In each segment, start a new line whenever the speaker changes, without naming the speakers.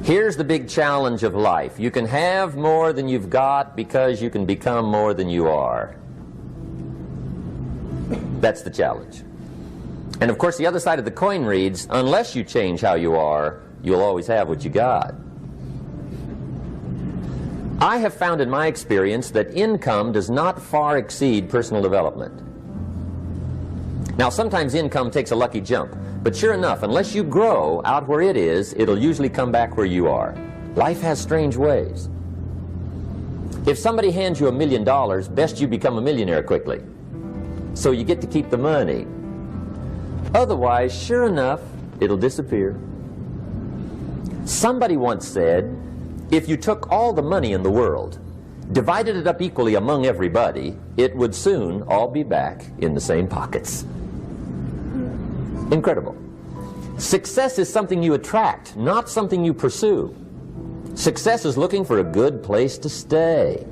Here's the big challenge of life. You can have more than you've got because you can become more than you are. That's the challenge. And of course the other side of the coin reads, unless you change how you are, you'll always have what you got. I have found in my experience that income does not far exceed personal development. Now sometimes income takes a lucky jump, but sure enough, unless you grow out where it is, it'll usually come back where you are. Life has strange ways. If somebody hands you $1 million, best you become a millionaire quickly, so you get to keep the money. Otherwise, sure enough, it'll disappear. Somebody once said, if you took all the money in the world, divided it up equally among everybody, it would soon all be back in the same pockets. Incredible. Success is something you attract, not something you pursue. Success is looking for a good place to stay.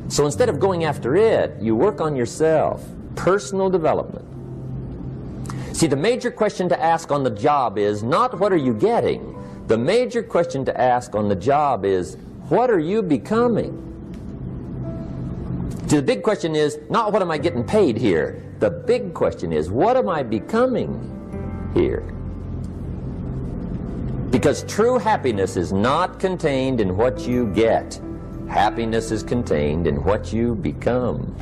So instead of going after it, you work on yourself. Personal development. See, the major question to ask on the job is not what are you getting? The major question to ask on the job is what are you becoming? See, the big question is not what am I getting paid here? The big question is what am I becoming here? Because true happiness is not contained in what you get. Happiness is contained in what you become.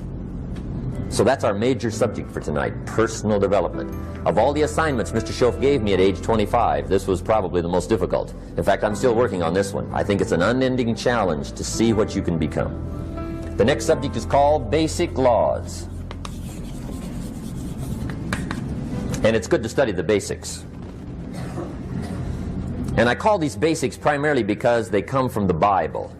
So that's our major subject for tonight, personal development. Of all the assignments Mr. Schoaf gave me at age 25, this was probably the most difficult. In fact, I'm still working on this one. I think it's an unending challenge to see what you can become. The next subject is called Basic Laws. And it's good to study the basics. And I call these basics primarily because they come from the Bible.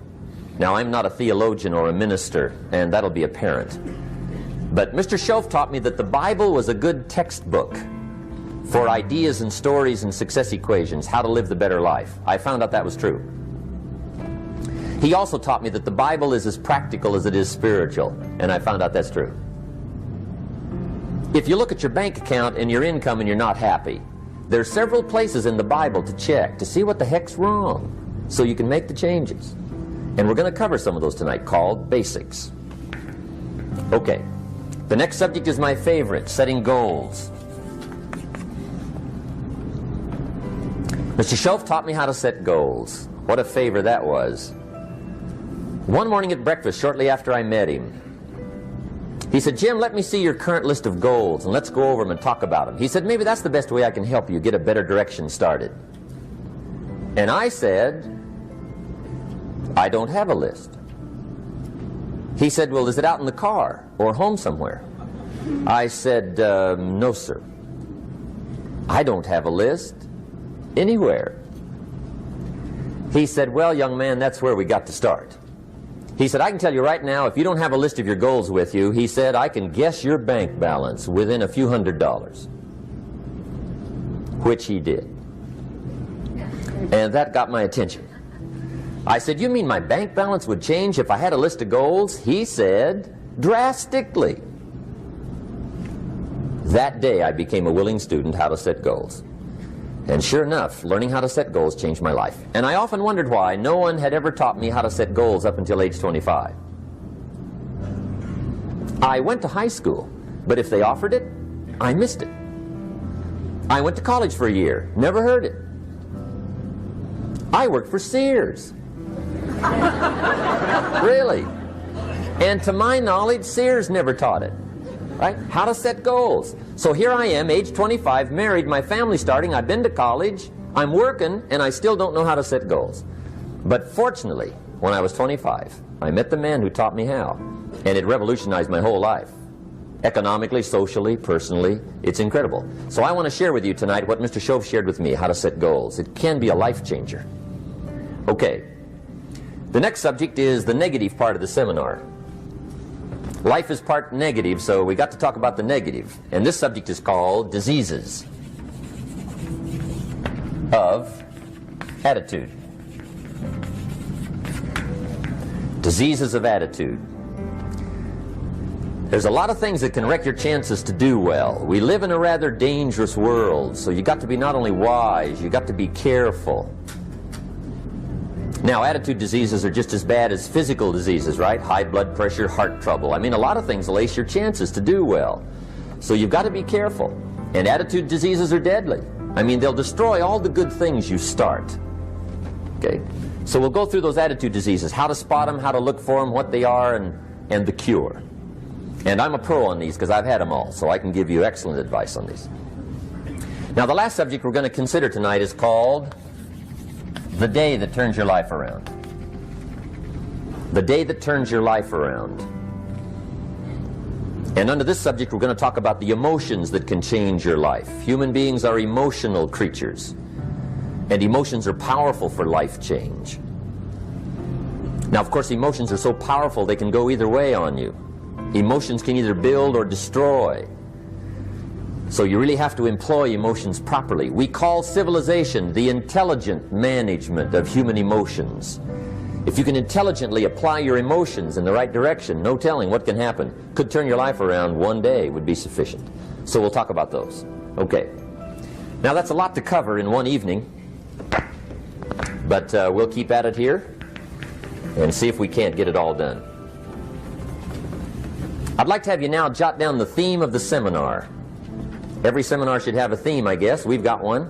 Now, I'm not a theologian or a minister, and that'll be apparent. But Mr. Schoaf taught me that the Bible was a good textbook for ideas and stories and success equations, how to live the better life. I found out that was true. He also taught me that the Bible is as practical as it is spiritual, and I found out that's true. If you look at your bank account and your income and you're not happy, there are several places in the Bible to check to see what the heck's wrong so you can make the changes. And we're going to cover some of those tonight, called basics. Okay. The next subject is my favorite, setting goals. Mr. Schoaf taught me how to set goals. What a favor that was. One morning at breakfast, shortly after I met him, he said, Jim, let me see your current list of goals and let's go over them and talk about them. He said, maybe that's the best way I can help you get a better direction started. And I said, I don't have a list. He said, well, is it out in the car or home somewhere? I said, no, sir. I don't have a list anywhere. He said, well, young man, that's where we got to start. He said, I can tell you right now, if you don't have a list of your goals with you, he said, I can guess your bank balance within a few $100s. Which he did. And that got my attention. I said, you mean my bank balance would change if I had a list of goals? He said, drastically. That day I became a willing student how to set goals. And sure enough, learning how to set goals changed my life. And I often wondered why no one had ever taught me how to set goals up until age 25. I went to high school, but if they offered it, I missed it. I went to college for a year, never heard it. I worked for Sears. Really. And to my knowledge, Sears never taught it. Right? How to set goals. So here I am, age 25, married, my family's starting, I've been to college, I'm working, and I still don't know how to set goals. But fortunately, when I was 25, I met the man who taught me how, and it revolutionized my whole life. Economically, socially, personally, it's incredible. So I want to share with you tonight what Mr. Schoaf shared with me, how to set goals. It can be a life changer. Okay. The next subject is the negative part of the seminar. Life is part negative, so we got to talk about the negative. And this subject is called diseases of attitude. Diseases of attitude. There's a lot of things that can wreck your chances to do well. We live in a rather dangerous world, so you got to be not only wise, you got to be careful. Now, attitude diseases are just as bad as physical diseases, right? High blood pressure, heart trouble. I mean, a lot of things will ace your chances to do well. So you've got to be careful. And attitude diseases are deadly. I mean, they'll destroy all the good things you start. Okay? So we'll go through those attitude diseases, how to spot them, how to look for them, what they are, and the cure. And I'm a pro on these because I've had them all, so I can give you excellent advice on these. Now, the last subject we're going to consider tonight is called the day that turns your life around. The day that turns your life around. And under this subject, we're going to talk about the emotions that can change your life. Human beings are emotional creatures, and emotions are powerful for life change. Now, of course, emotions are so powerful they can go either way on you. Emotions can either build or destroy. So you really have to employ emotions properly. We call civilization the intelligent management of human emotions. If you can intelligently apply your emotions in the right direction, no telling what can happen. Could turn your life around one day would be sufficient. So we'll talk about those. Okay. Now that's a lot to cover in one evening, but we'll keep at it here and see if we can't get it all done. I'd like to have you now jot down the theme of the seminar. Every seminar should have a theme, I guess. We've got one.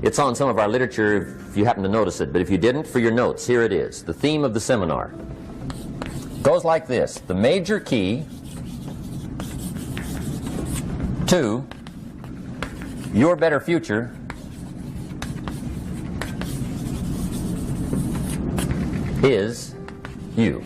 It's on some of our literature if you happen to notice it, but if you didn't, for your notes, here it is. The theme of the seminar goes like this: the major key to your better future is you.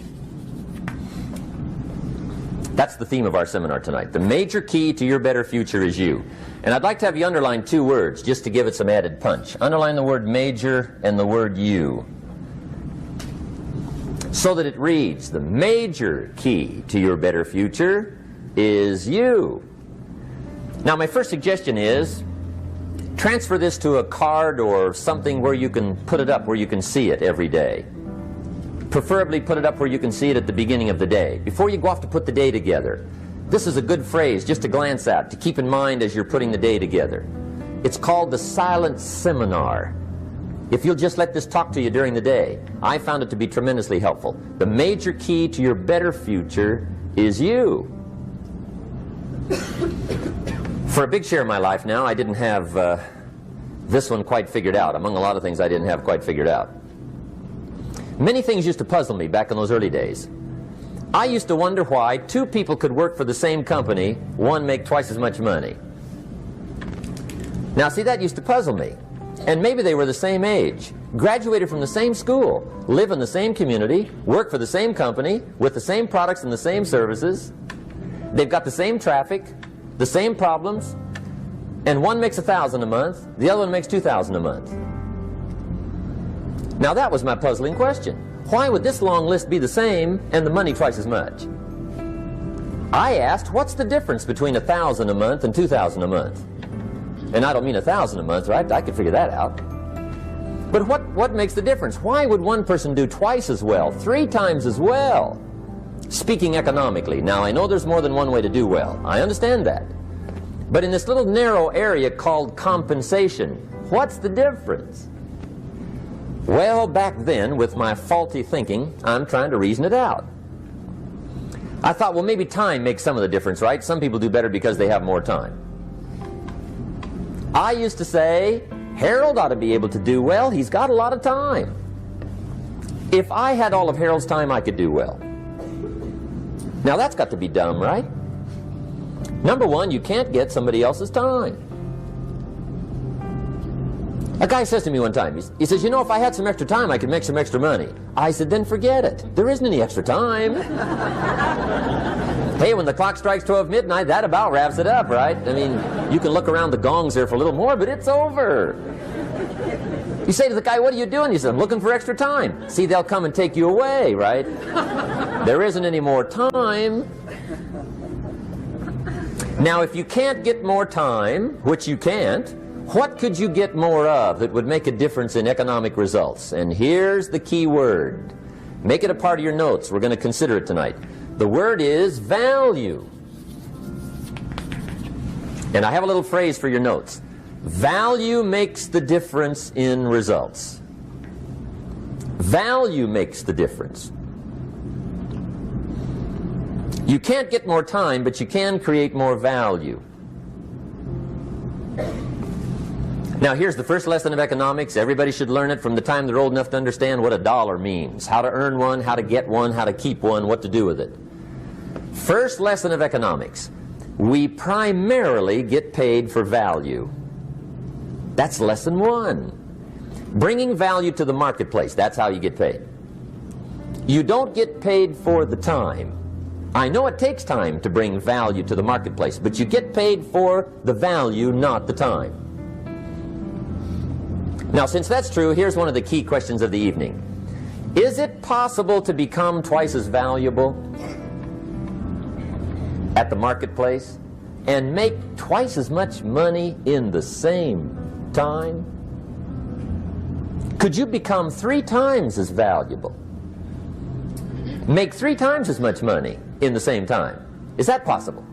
That's the theme of our seminar tonight. The major key to your better future is you. And I'd like to have you underline two words just to give it some added punch. Underline the word major and the word you, so that it reads, the major key to your better future is you. Now, my first suggestion is transfer this to a card or something where you can put it up, where you can see it every day. Preferably put it up where you can see it at the beginning of the day, before you go off to put the day together. This is a good phrase just to glance at, to keep in mind as you're putting the day together. It's called the silent seminar. If you'll just let this talk to you during the day, I found it to be tremendously helpful. The major key to your better future is you. For a big share of my life now, I didn't have this one quite figured out, among a lot of things I didn't have quite figured out. Many things used to puzzle me back in those early days. I used to wonder why two people could work for the same company, one make twice as much money. Now, see, that used to puzzle me. And maybe they were the same age, graduated from the same school, live in the same community, work for the same company, with the same products and the same services. They've got the same traffic, the same problems, and one makes $1,000 a month, the other one makes $2,000 a month. Now that was my puzzling question. Why would this long list be the same and the money twice as much? I asked, what's the difference between $1,000 a month and $2,000 a month? And I don't mean $1,000 a month, right? I could figure that out. But what makes the difference? Why would one person do twice as well, 3 times as well? Speaking economically. Now, I know there's more than one way to do well. I understand that. But in this little narrow area called compensation, what's the difference? Well, back then, with my faulty thinking, I'm trying to reason it out. I thought, well, maybe time makes some of the difference, right? Some people do better because they have more time. I used to say, Harold ought to be able to do well. He's got a lot of time. If I had all of Harold's time, I could do well. Now, that's got to be dumb, right? Number one, you can't get somebody else's time. A guy says to me one time, he says, you know, if I had some extra time, I could make some extra money. I said, then forget it. There isn't any extra time. Hey, when the clock strikes 12 midnight, that about wraps it up, right? I mean, you can look around the gongs there for a little more, but it's over. You say to the guy, what are you doing? He says, I'm looking for extra time. See, they'll come and take you away, right? There isn't any more time. Now, if you can't get more time, which you can't, what could you get more of that would make a difference in economic results? And here's the key word. Make it a part of your notes. We're going to consider it tonight. The word is value. And I have a little phrase for your notes. Value makes the difference in results. Value makes the difference. You can't get more time, but you can create more value. Now here's the first lesson of economics. Everybody should learn it from the time they're old enough to understand what a dollar means, how to earn one, how to get one, how to keep one, what to do with it. First lesson of economics. We primarily get paid for value. That's lesson one. Bringing value to the marketplace, that's how you get paid. You don't get paid for the time. I know it takes time to bring value to the marketplace, but you get paid for the value, not the time. Now, since that's true, here's one of the key questions of the evening. Is it possible to become twice as valuable at the marketplace and make twice as much money in the same time? Could you become 3 times as valuable? Make 3 times as much money in the same time? Is that possible?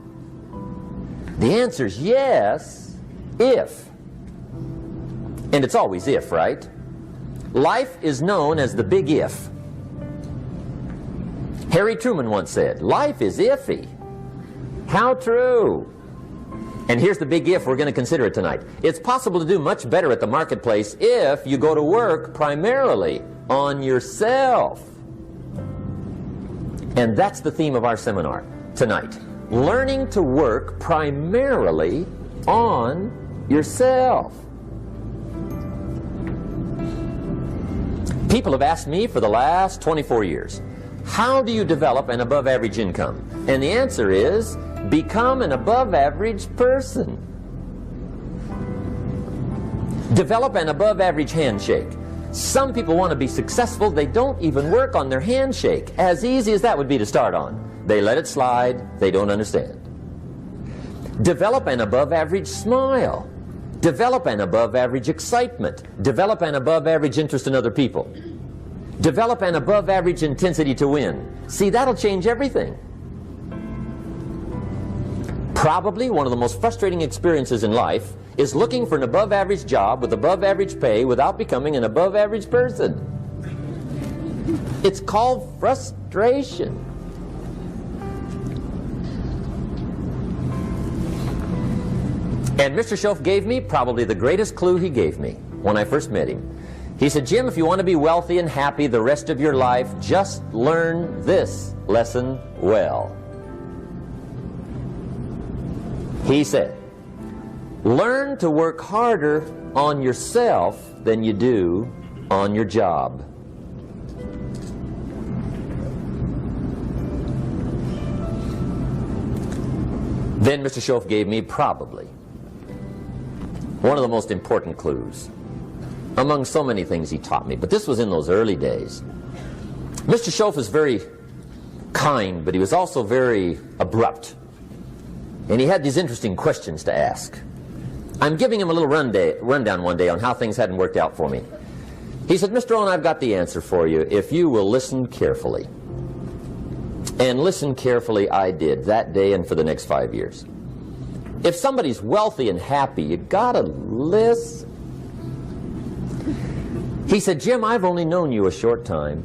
The answer is yes, if. And it's always if, right? Life is known as the big if. Harry Truman once said, life is iffy. How true. And here's the big if we're going to consider it tonight. It's possible to do much better at the marketplace if you go to work primarily on yourself. And that's the theme of our seminar tonight. Learning to work primarily on yourself. People have asked me for the last 24 years, how do you develop an above average income? And the answer is, become an above average person. Develop an above average handshake. Some people want to be successful, they don't even work on their handshake. As easy as that would be to start on. They let it slide, they don't understand. Develop an above average smile. Develop an above average excitement. Develop an above average interest in other people. Develop an above average intensity to win. See, that'll change everything. Probably one of the most frustrating experiences in life is looking for an above average job with above average pay without becoming an above average person. It's called frustration. And Mr. Schoaf gave me probably the greatest clue he gave me when I first met him. He said, Jim, if you want to be wealthy and happy the rest of your life, just learn this lesson well. He said, learn to work harder on yourself than you do on your job. Then Mr. Schoaf gave me probably one of the most important clues among so many things he taught me, but this was in those early days. Mr. Schoaf was very kind, but he was also very abrupt. And he had these interesting questions to ask. I'm giving him a little rundown one day on how things hadn't worked out for me. He said, Mr. Rohn, I've got the answer for you if you will listen carefully. And listen carefully I did that day and for the next 5 years. If somebody's wealthy and happy, you gotta listen. He said, Jim, I've only known you a short time.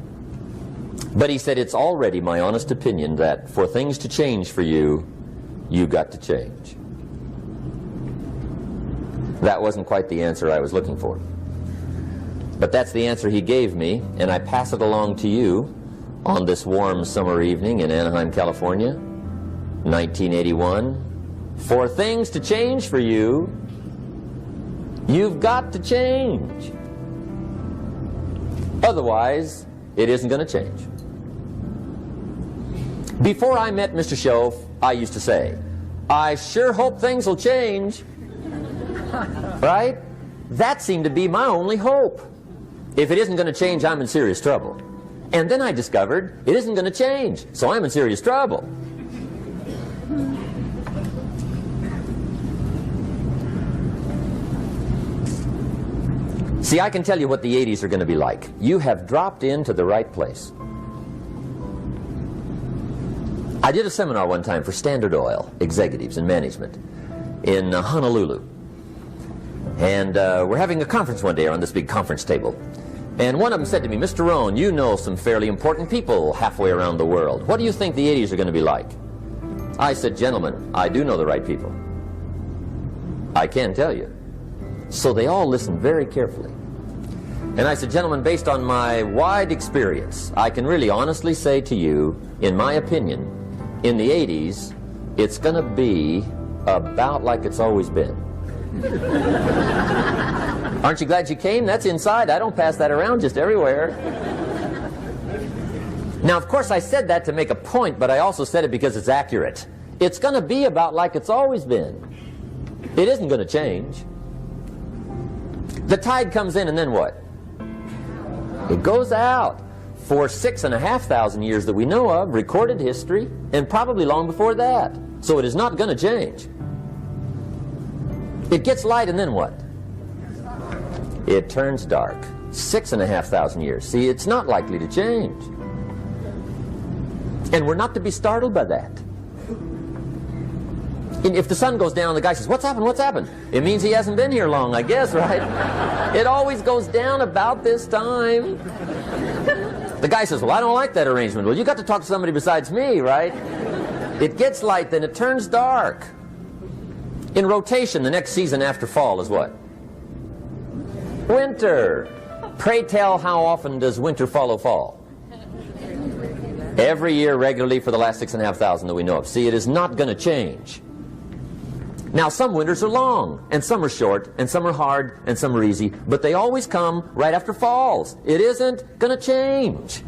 But he said, it's already my honest opinion that for things to change for you, you got to change. That wasn't quite the answer I was looking for. But that's the answer he gave me, and I pass it along to you on this warm summer evening in Anaheim, California, 1981. For things to change for you, you've got to change. Otherwise, it isn't going to change. Before I met Mr. Schoaf, I used to say, I sure hope things will change. Right? That seemed to be my only hope. If it isn't going to change, I'm in serious trouble. And then I discovered it isn't going to change, so I'm in serious trouble. See, I can tell you what the 80s are going to be like. You have dropped into the right place. I did a seminar one time for Standard Oil executives and management in Honolulu. And we're having a conference one day on this big conference table. And one of them said to me, Mr. Rohn, you know some fairly important people halfway around the world. What do you think the 80s are going to be like? I said, gentlemen, I do know the right people. I can tell you. So they all listened very carefully. And I said, gentlemen, based on my wide experience, I can really honestly say to you, in my opinion, in the 80s, it's going to be about like it's always been. Aren't you glad you came? That's inside. I don't pass that around just everywhere. Now, of course, I said that to make a point, but I also said it because it's accurate. It's going to be about like it's always been. It isn't going to change. The tide comes in, and then what? It goes out for 6,500 years that we know of, recorded history, and probably long before that. So it is not going to change. It gets light, and then what? It turns dark. 6,500 years. See, it's not likely to change. And we're not to be startled by that. And if the sun goes down, the guy says, what's happened, what's happened? It means he hasn't been here long, I guess, right? It always goes down about this time. The guy says, well, I don't like that arrangement. Well, you got to talk to somebody besides me, right? It gets light, then it turns dark. In rotation, the next season after fall is what? Winter. Pray tell, how often does winter follow fall? Every year regularly for the last 6,500 that we know of. See, it is not going to change. Now, some winters are long, and some are short, and some are hard, and some are easy, but they always come right after falls. It isn't going to change.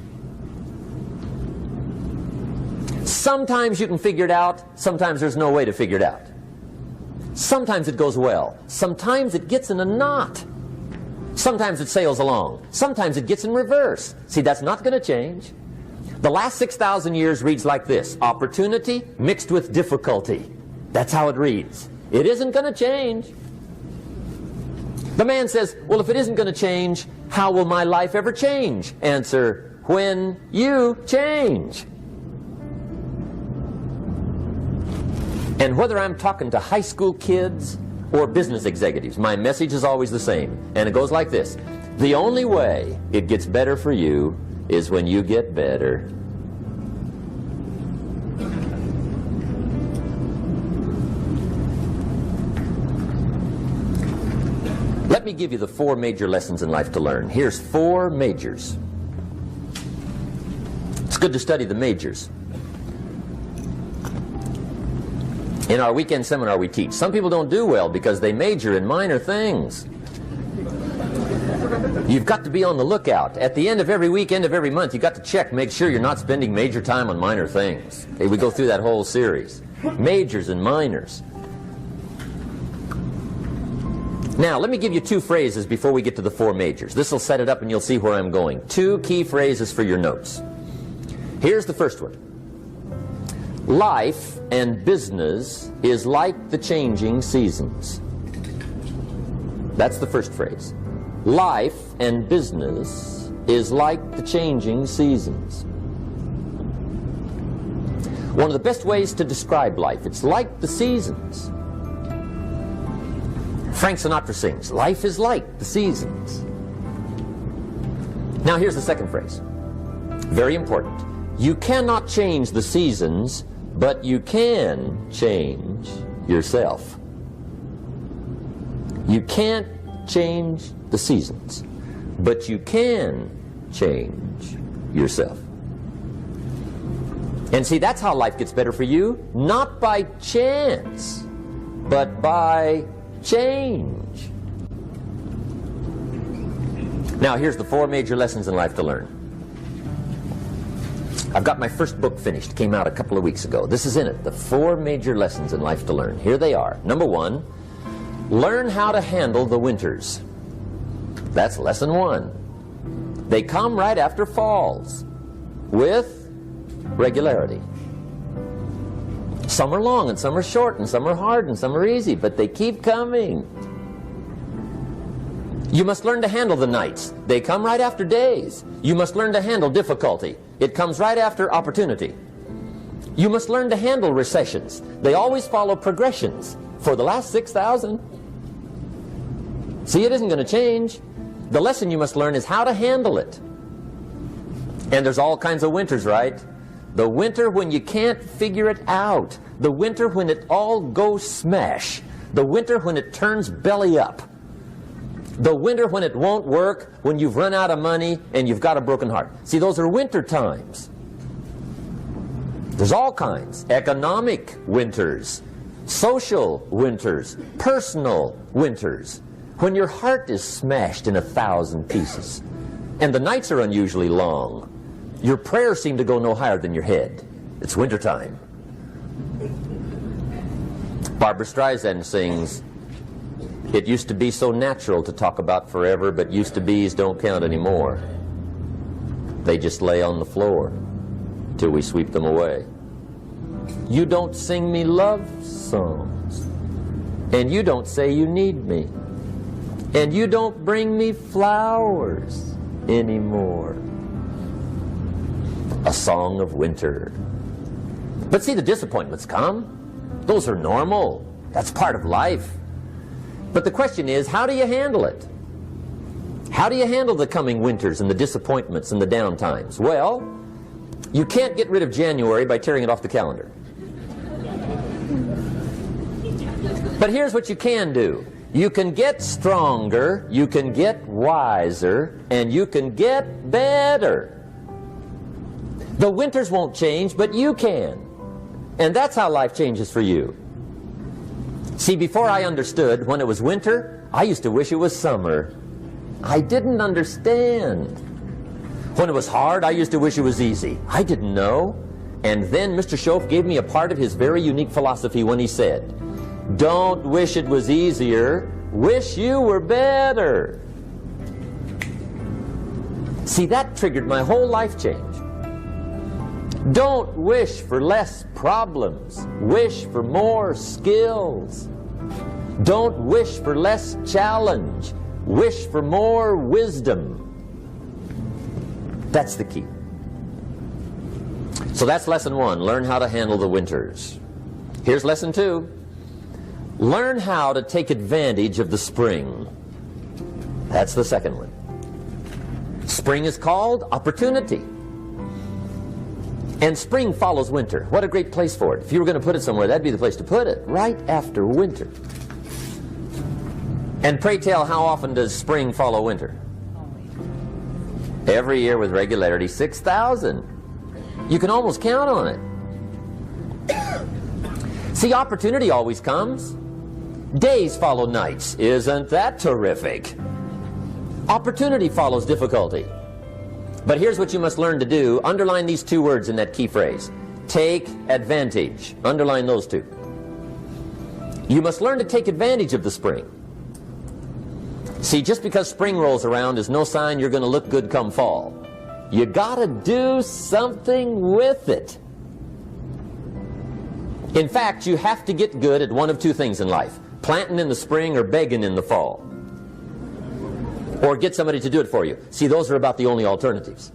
Sometimes you can figure it out, sometimes there's no way to figure it out. Sometimes it goes well, sometimes it gets in a knot. Sometimes it sails along, sometimes it gets in reverse. See, that's not going to change. The last 6,000 years reads like this: opportunity mixed with difficulty. That's how it reads. It isn't going to change. The man says, well, if it isn't going to change, how will my life ever change? Answer, when you change. And whether I'm talking to high school kids or business executives, my message is always the same. And it goes like this: the only way it gets better for you is when you get better. Let me give you the 4 major lessons in life to learn. Here's 4 majors. It's good to study the majors. In our weekend seminar we teach, some people don't do well because they major in minor things. You've got to be on the lookout. At the end of every week, end of every month, you've got to check, make sure you're not spending major time on minor things. Okay, we go through that whole series. Majors and minors. Now, let me give you 2 phrases before we get to the 4 majors. This will set it up and you'll see where I'm going. 2 key phrases for your notes. Here's the first one. Life and business is like the changing seasons. That's the first phrase. Life and business is like the changing seasons. One of the best ways to describe life, it's like the seasons. Frank Sinatra sings, life is like the seasons. Now here's the second phrase. Very important. You cannot change the seasons, but you can change yourself. You can't change the seasons, but you can change yourself. And see, that's how life gets better for you, not by chance, but by change. Now, here's the 4 major lessons in life to learn. I've got my first book finished. Came out a couple of weeks ago. This is in it. The 4 major lessons in life to learn. Here they are. Number 1, learn how to handle the winters. That's lesson 1. They come right after falls with regularity. Some are long and some are short and some are hard and some are easy, but they keep coming. You must learn to handle the nights. They come right after days. You must learn to handle difficulty. It comes right after opportunity. You must learn to handle recessions. They always follow progressions for the last 6,000. See, it isn't going to change. The lesson you must learn is how to handle it. And there's all kinds of winters, right? The winter when you can't figure it out. The winter when it all goes smash. The winter when it turns belly up. The winter when it won't work, when you've run out of money and you've got a broken heart. See, those are winter times. There's all kinds. Economic winters, social winters, personal winters. When your heart is smashed in 1,000 pieces and the nights are unusually long, your prayers seem to go no higher than your head. It's wintertime. Barbara Streisand sings, "It used to be so natural to talk about forever, but used to be's don't count anymore. They just lay on the floor till we sweep them away. You don't sing me love songs, and you don't say you need me, and you don't bring me flowers anymore." A song of winter. But see, the disappointments come. Those are normal. That's part of life. But the question is, how do you handle it? How do you handle the coming winters and the disappointments and the down times? Well, you can't get rid of January by tearing it off the calendar. But here's what you can do. You can get stronger, you can get wiser, and you can get better. The winters won't change, but you can. And that's how life changes for you. See, before I understood, when it was winter, I used to wish it was summer. I didn't understand. When it was hard, I used to wish it was easy. I didn't know. And then Mr. Schoaf gave me a part of his very unique philosophy when he said, "Don't wish it was easier, wish you were better." See, that triggered my whole life change. Don't wish for less problems, wish for more skills. Don't wish for less challenge, wish for more wisdom. That's the key. So that's lesson 1, learn how to handle the winters. Here's lesson 2, learn how to take advantage of the spring. That's the second one. Spring is called opportunity. And spring follows winter. What a great place for it. If you were going to put it somewhere, that'd be the place to put it, right after winter. And pray tell, how often does spring follow winter? Every year with regularity, 6,000. You can almost count on it. See, opportunity always comes. Days follow nights. Isn't that terrific? Opportunity follows difficulty. But here's what you must learn to do. Underline these 2 words in that key phrase. Take advantage. Underline those 2. You must learn to take advantage of the spring. See, just because spring rolls around is no sign you're going to look good come fall. You gotta do something with it. In fact, you have to get good at one of 2 things in life. Planting in the spring or begging in the fall. Or get somebody to do it for you. See, those are about the only alternatives.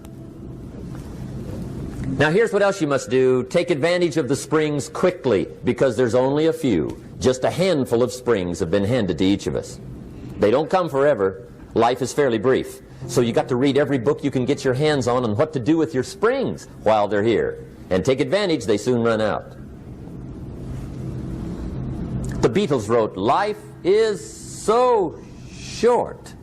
Now here's what else you must do. Take advantage of the springs quickly, because there's only a few. Just a handful of springs have been handed to each of us. They don't come forever. Life is fairly brief. So you got to read every book you can get your hands on what to do with your springs while they're here. And take advantage, they soon run out. The Beatles wrote, "Life is so short."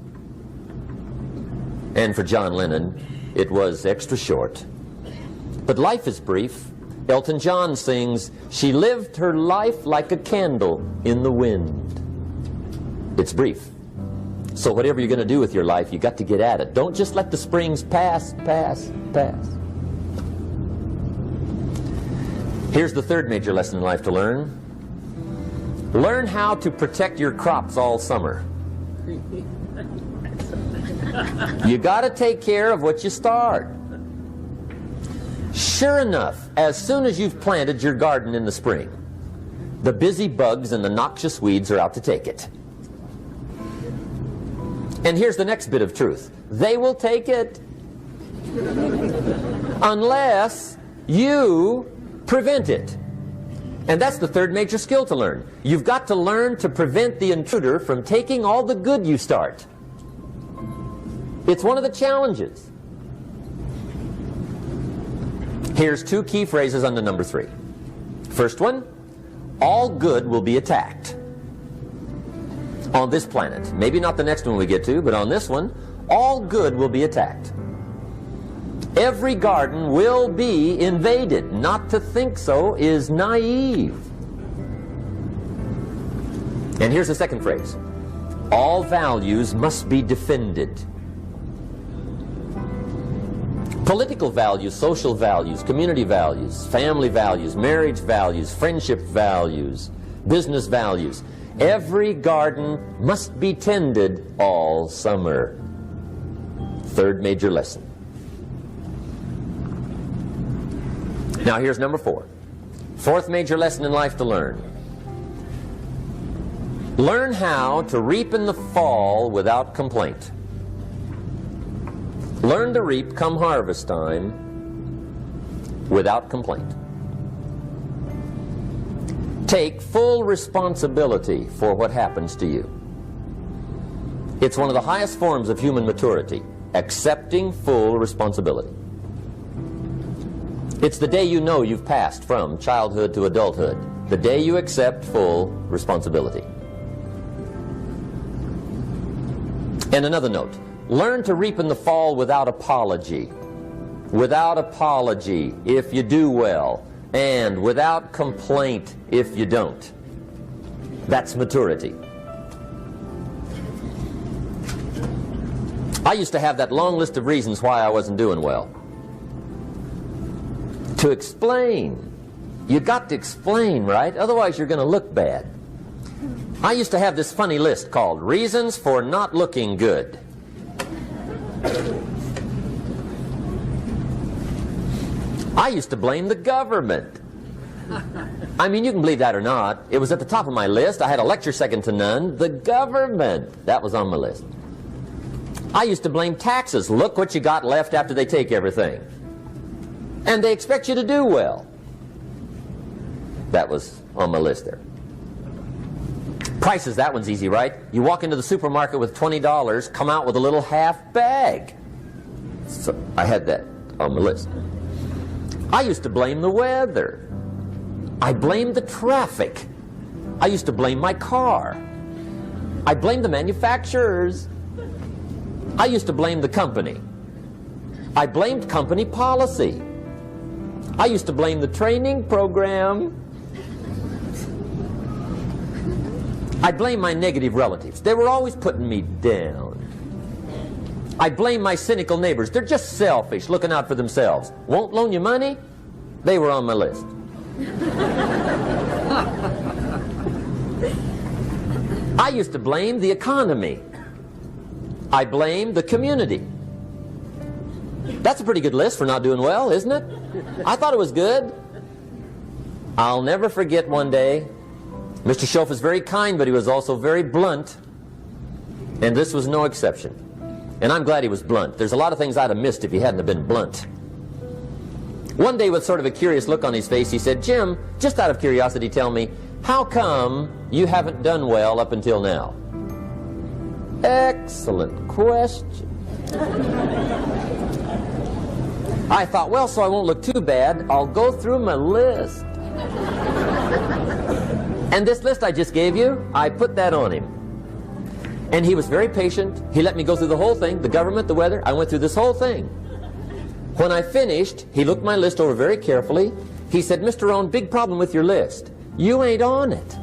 And for John Lennon, it was extra short. But life is brief. Elton John sings, "She lived her life like a candle in the wind." It's brief. So whatever you're going to do with your life, you got to get at it. Don't just let the springs pass. Here's the 3rd major lesson in life to learn. Learn how to protect your crops all summer. You got to take care of what you start. Sure enough, as soon as you've planted your garden in the spring, the busy bugs and the noxious weeds are out to take it. And here's the next bit of truth. They will take it unless you prevent it. And that's the 3rd major skill to learn. You've got to learn to prevent the intruder from taking all the good you start. It's one of the challenges. Here's two key phrases under number 3. First one, all good will be attacked. On this planet. Maybe not the next one we get to, but on this one, all good will be attacked. Every garden will be invaded. Not to think so is naive. And here's the second phrase. All values must be defended. Political values, social values, community values, family values, marriage values, friendship values, business values. Every garden must be tended all summer. Third major lesson. Now here's number 4. Fourth major lesson in life to learn. Learn how to reap in the fall without complaint. Learn to reap come harvest time without complaint. Take full responsibility for what happens to you. It's one of the highest forms of human maturity, accepting full responsibility. It's the day you know you've passed from childhood to adulthood, the day you accept full responsibility. And another note, learn to reap in the fall without apology. Without apology if you do well, and without complaint if you don't. That's maturity. I used to have that long list of reasons why I wasn't doing well. To explain. You got to explain, right? Otherwise you're going to look bad. I used to have this funny list called Reasons for Not Looking Good. I used to blame the government. I mean, you can believe that or not. It was at the top of my list. I had a lecture second to none. The government. That was on my list. I used to blame taxes. Look what you got left after they take everything. And they expect you to do well. That was on my list there. Prices, that one's easy, right? You walk into the supermarket with $20, come out with a little half bag. So I had that on my list. I used to blame the weather. I blamed the traffic. I used to blame my car. I blamed the manufacturers. I used to blame the company. I blamed company policy. I used to blame the training program. I blame my negative relatives. They were always putting me down. I blame my cynical neighbors. They're just selfish, looking out for themselves. Won't loan you money? They were on my list. I used to blame the economy. I blamed the community. That's a pretty good list for not doing well, isn't it? I thought it was good. I'll never forget one day, Mr. Schoaf was very kind, but he was also very blunt. And this was no exception. And I'm glad he was blunt. There's a lot of things I'd have missed if he hadn't have been blunt. One day, with sort of a curious look on his face, he said, "Jim, just out of curiosity, tell me, how come you haven't done well up until now?" Excellent question. I thought, well, so I won't look too bad, I'll go through my list. And this list I just gave you, I put that on him. And he was very patient. He let me go through the whole thing, the government, the weather. I went through this whole thing. When I finished, he looked my list over very carefully. He said, "Mr. Rohn, big problem with your list. You ain't on it."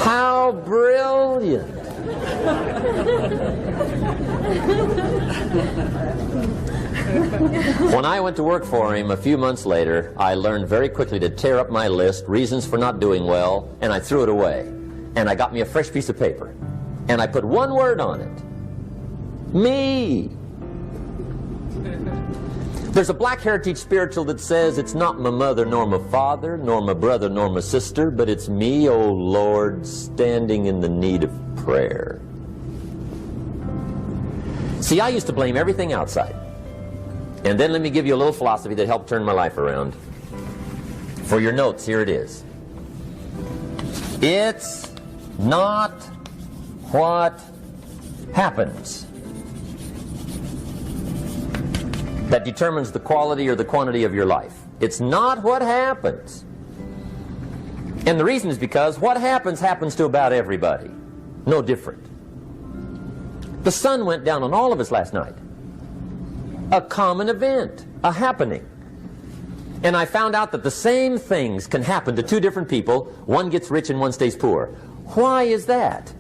How brilliant. When I went to work for him a few months later, I learned very quickly to tear up my list, reasons for not doing well, and I threw it away. And I got me a fresh piece of paper. And I put one word on it. Me. There's a black heritage spiritual that says, "It's not my mother nor my father, nor my brother nor my sister, but it's me, oh Lord, standing in the need of prayer." See, I used to blame everything outside. And then let me give you a little philosophy that helped turn my life around. For your notes, here it is. It's not what happens that determines the quality or the quantity of your life. It's not what happens. And the reason is because what happens to about everybody. No different. The sun went down on all of us last night. A common event, a happening. And I found out that the same things can happen to two different people. One gets rich and one stays poor. Why is that?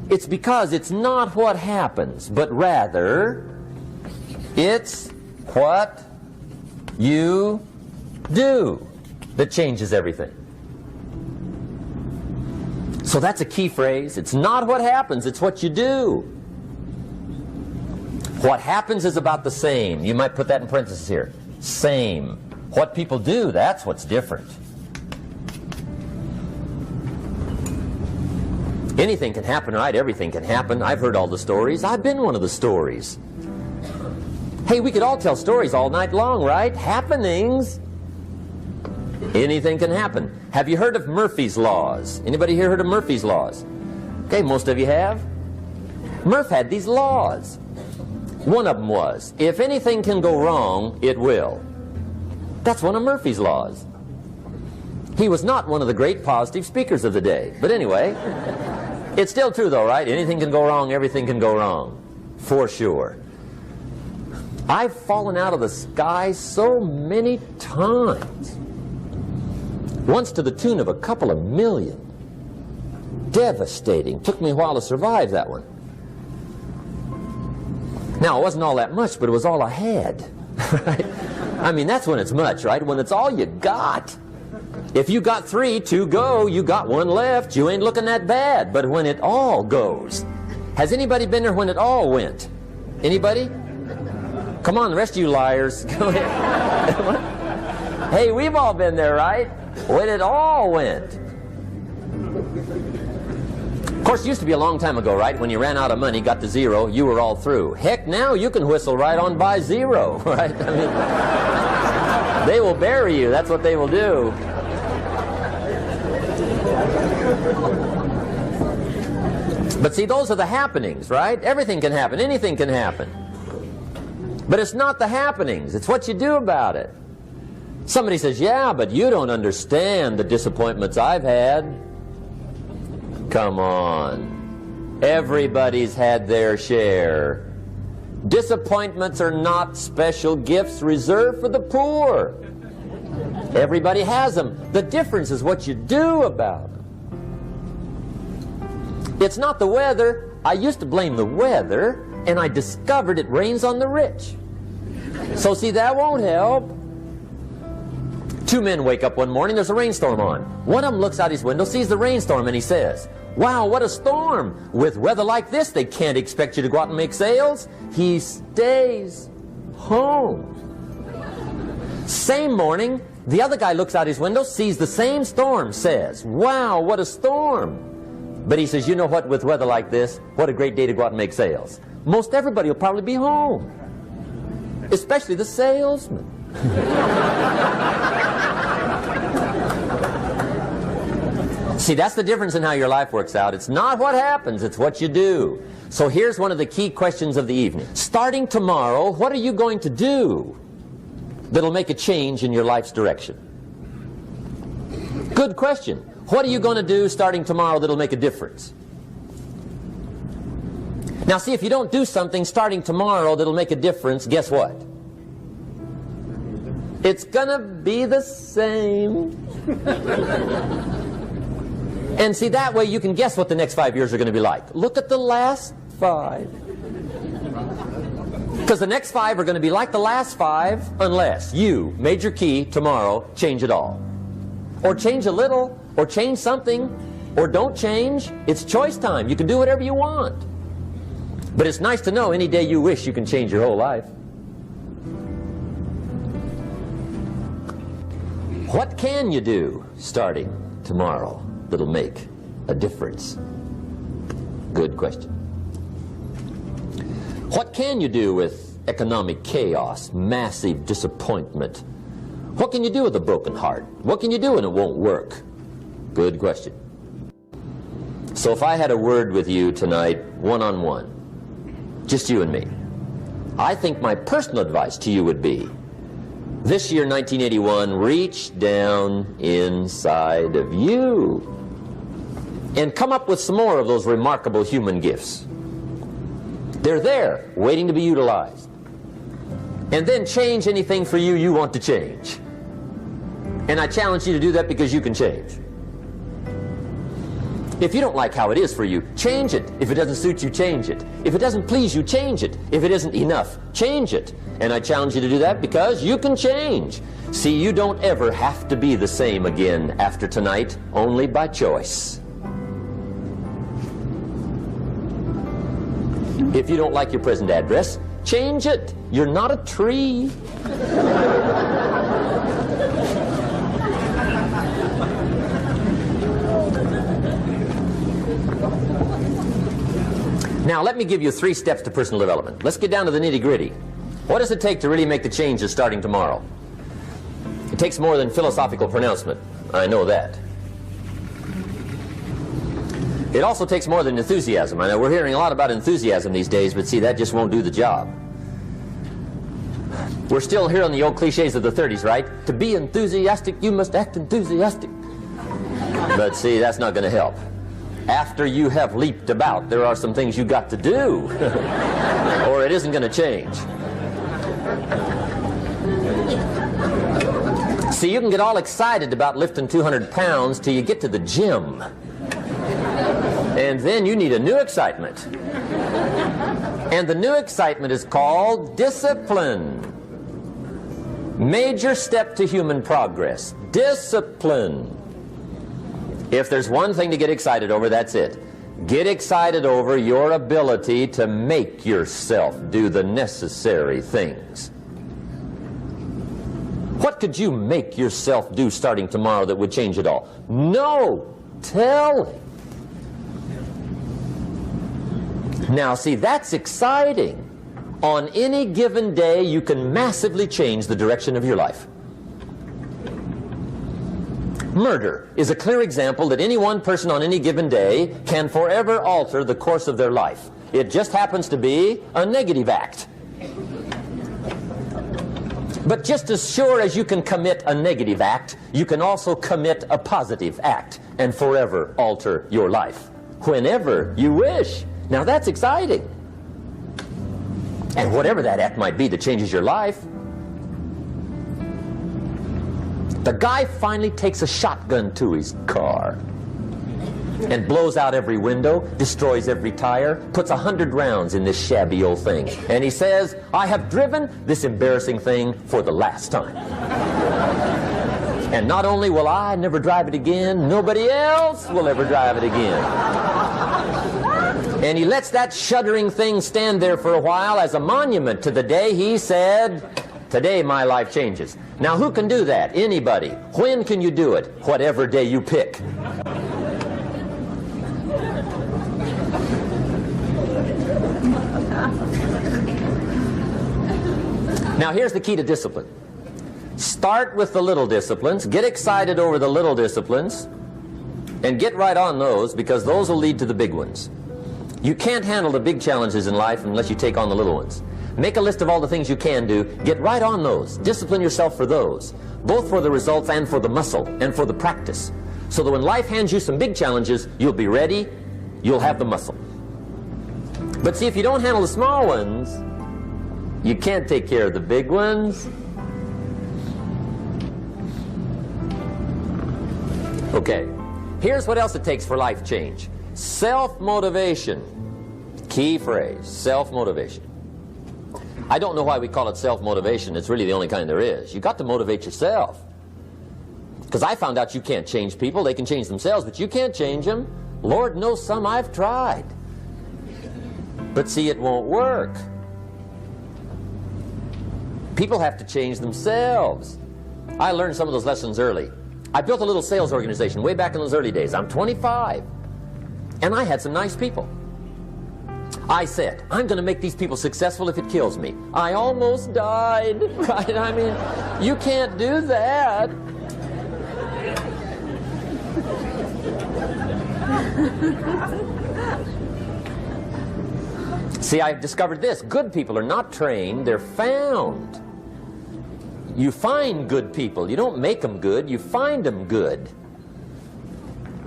It's because it's not what happens, but rather it's what you do that changes everything. So that's a key phrase. It's not what happens, it's what you do. What happens is about the same. You might put that in parentheses here. Same. What people do, that's what's different. Anything can happen, right? Everything can happen. I've heard all the stories. I've been one of the stories. Hey, we could all tell stories all night long, right? Happenings. Anything can happen. Have you heard of Murphy's Laws? Anybody here heard of Murphy's Laws? Okay, most of you have. Murph had these laws. One of them was, if anything can go wrong, it will. That's one of Murphy's Laws. He was not one of the great positive speakers of the day. But anyway, it's still true though, right? Anything can go wrong, everything can go wrong. For sure. I've fallen out of the sky so many times. Once to the tune of a couple of million. Devastating. Took me a while to survive that one. Now, it wasn't all that much, but it was all I had. Right? I mean, that's when it's much, right? When it's all you got. If you got 3, 2 go, you got 1 left, you ain't looking that bad. But when it all goes. Has anybody been there when it all went? Anybody? Come on, the rest of you liars. Go ahead. Hey, we've all been there, right? When it all went. Of course, it used to be a long time ago, right? When you ran out of money, got to 0, you were all through. Heck, now you can whistle right on by 0, right? I mean, they will bury you. That's what they will do. But see, those are the happenings, right? Everything can happen. Anything can happen. But it's not the happenings. It's what you do about it. Somebody says, yeah, but you don't understand the disappointments I've had. Come on. Everybody's had their share. Disappointments are not special gifts reserved for the poor. Everybody has them. The difference is what you do about them. It's not the weather. I used to blame the weather, and I discovered it rains on the rich. So see, that won't help. 2 men wake up one morning, there's a rainstorm on. One of them looks out his window, sees the rainstorm, and he says, wow, what a storm. With weather like this, they can't expect you to go out and make sales. He stays home. Same morning, the other guy looks out his window, sees the same storm, says, wow, what a storm. But he says, you know what, with weather like this, what a great day to go out and make sales. Most everybody will probably be home. Especially the salesman. See, that's the difference in how your life works out. It's not what happens, it's what you do. So here's one of the key questions of the evening. Starting tomorrow, what are you going to do that'll make a change in your life's direction? Good question. What are you going to do starting tomorrow that'll make a difference? Now see, if you don't do something starting tomorrow that'll make a difference, guess what? It's gonna be the same. And see, that way you can guess what the next 5 years are going to be like. Look at the last 5. Because the next 5 are going to be like the last 5 unless you, major key, tomorrow, change it all. Or change a little, or change something, or don't change. It's choice time. You can do whatever you want. But it's nice to know any day you wish you can change your whole life. What can you do starting tomorrow that'll make a difference? Good question. What can you do with economic chaos, massive disappointment? What can you do with a broken heart? What can you do when it won't work? Good question. So if I had a word with you tonight, one-on-one, just you and me. I think my personal advice to you would be, this year, 1981, reach down inside of you and come up with some more of those remarkable human gifts. They're there, waiting to be utilized. And then change anything for you you want to change. And I challenge you to do that because you can change. If you don't like how it is for you, change it. If it doesn't suit you, change it. If it doesn't please you, change it. If it isn't enough, change it. And I challenge you to do that because you can change. See, you don't ever have to be the same again after tonight, only by choice. If you don't like your present address, change it. You're not a tree. Now, let me give you 3 steps to personal development. Let's get down to the nitty-gritty. What does it take to really make the changes starting tomorrow? It takes more than philosophical pronouncement. I know that. It also takes more than enthusiasm. I know we're hearing a lot about enthusiasm these days, but see, that just won't do the job. We're still hearing the old cliches of the 30s, right? To be enthusiastic, you must act enthusiastic. But see, that's not going to help. After you have leaped about, there are some things you got to do, or it isn't going to change. See, you can get all excited about lifting 200 pounds till you get to the gym. And then you need a new excitement. And the new excitement is called discipline. Major step to human progress. Discipline. If there's one thing to get excited over, that's it. Get excited over your ability to make yourself do the necessary things. What could you make yourself do starting tomorrow that would change it all? No telling. Now, see, that's exciting. On any given day, you can massively change the direction of your life. Murder is a clear example that any one person on any given day can forever alter the course of their life. It just happens to be a negative act. But just as sure as you can commit a negative act, you can also commit a positive act and forever alter your life whenever you wish. Now that's exciting. And whatever that act might be that changes your life. The guy finally takes a shotgun to his car and blows out every window, destroys every tire, puts 100 rounds in this shabby old thing. And he says, I have driven this embarrassing thing for the last time. And not only will I never drive it again, nobody else will ever drive it again. And he lets that shuddering thing stand there for a while as a monument to the day he said, today my life changes. Now who can do that? Anybody. When can you do it? Whatever day you pick. Now here's the key to discipline. Start with the little disciplines, get excited over the little disciplines, and get right on those, because those will lead to the big ones. You can't handle the big challenges in life unless you take on the little ones. Make a list of all the things you can do, get right on those, discipline yourself for those, both for the results and for the muscle and for the practice, so that when life hands you some big challenges, you'll be ready, you'll have the muscle. But see, if you don't handle the small ones, you can't take care of the big ones. Okay, here's what else it takes for life change. Self-motivation. Key phrase, self-motivation. I don't know why we call it self-motivation. It's really the only kind there is. You got to motivate yourself. Because I found out you can't change people. They can change themselves, but you can't change them. Lord knows some I've tried. But see, it won't work. People have to change themselves. I learned some of those lessons early. I built a little sales organization way back in those early days. I'm 25. And I had some nice people. I said, I'm going to make these people successful if it kills me. I almost died, right? I mean, you can't do that. See, I've discovered this. Good people are not trained, they're found. You find good people. You don't make them good, you find them good.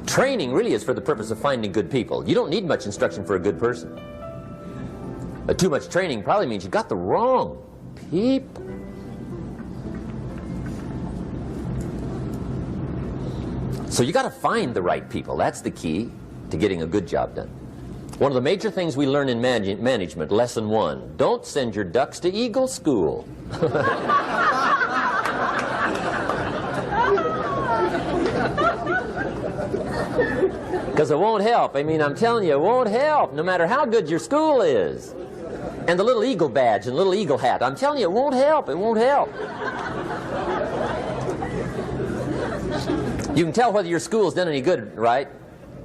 Training really is for the purpose of finding good people. You don't need much instruction for a good person. Too much training probably means you got the wrong people. So you got to find the right people. That's the key to getting a good job done. One of the major things we learn in management, lesson 1, don't send your ducks to Eagle School. Because it won't help. I mean, I'm telling you, it won't help, no matter how good your school is. And the little eagle badge and little eagle hat, I'm telling you, it won't help. It won't help. You can tell whether your school's done any good, right,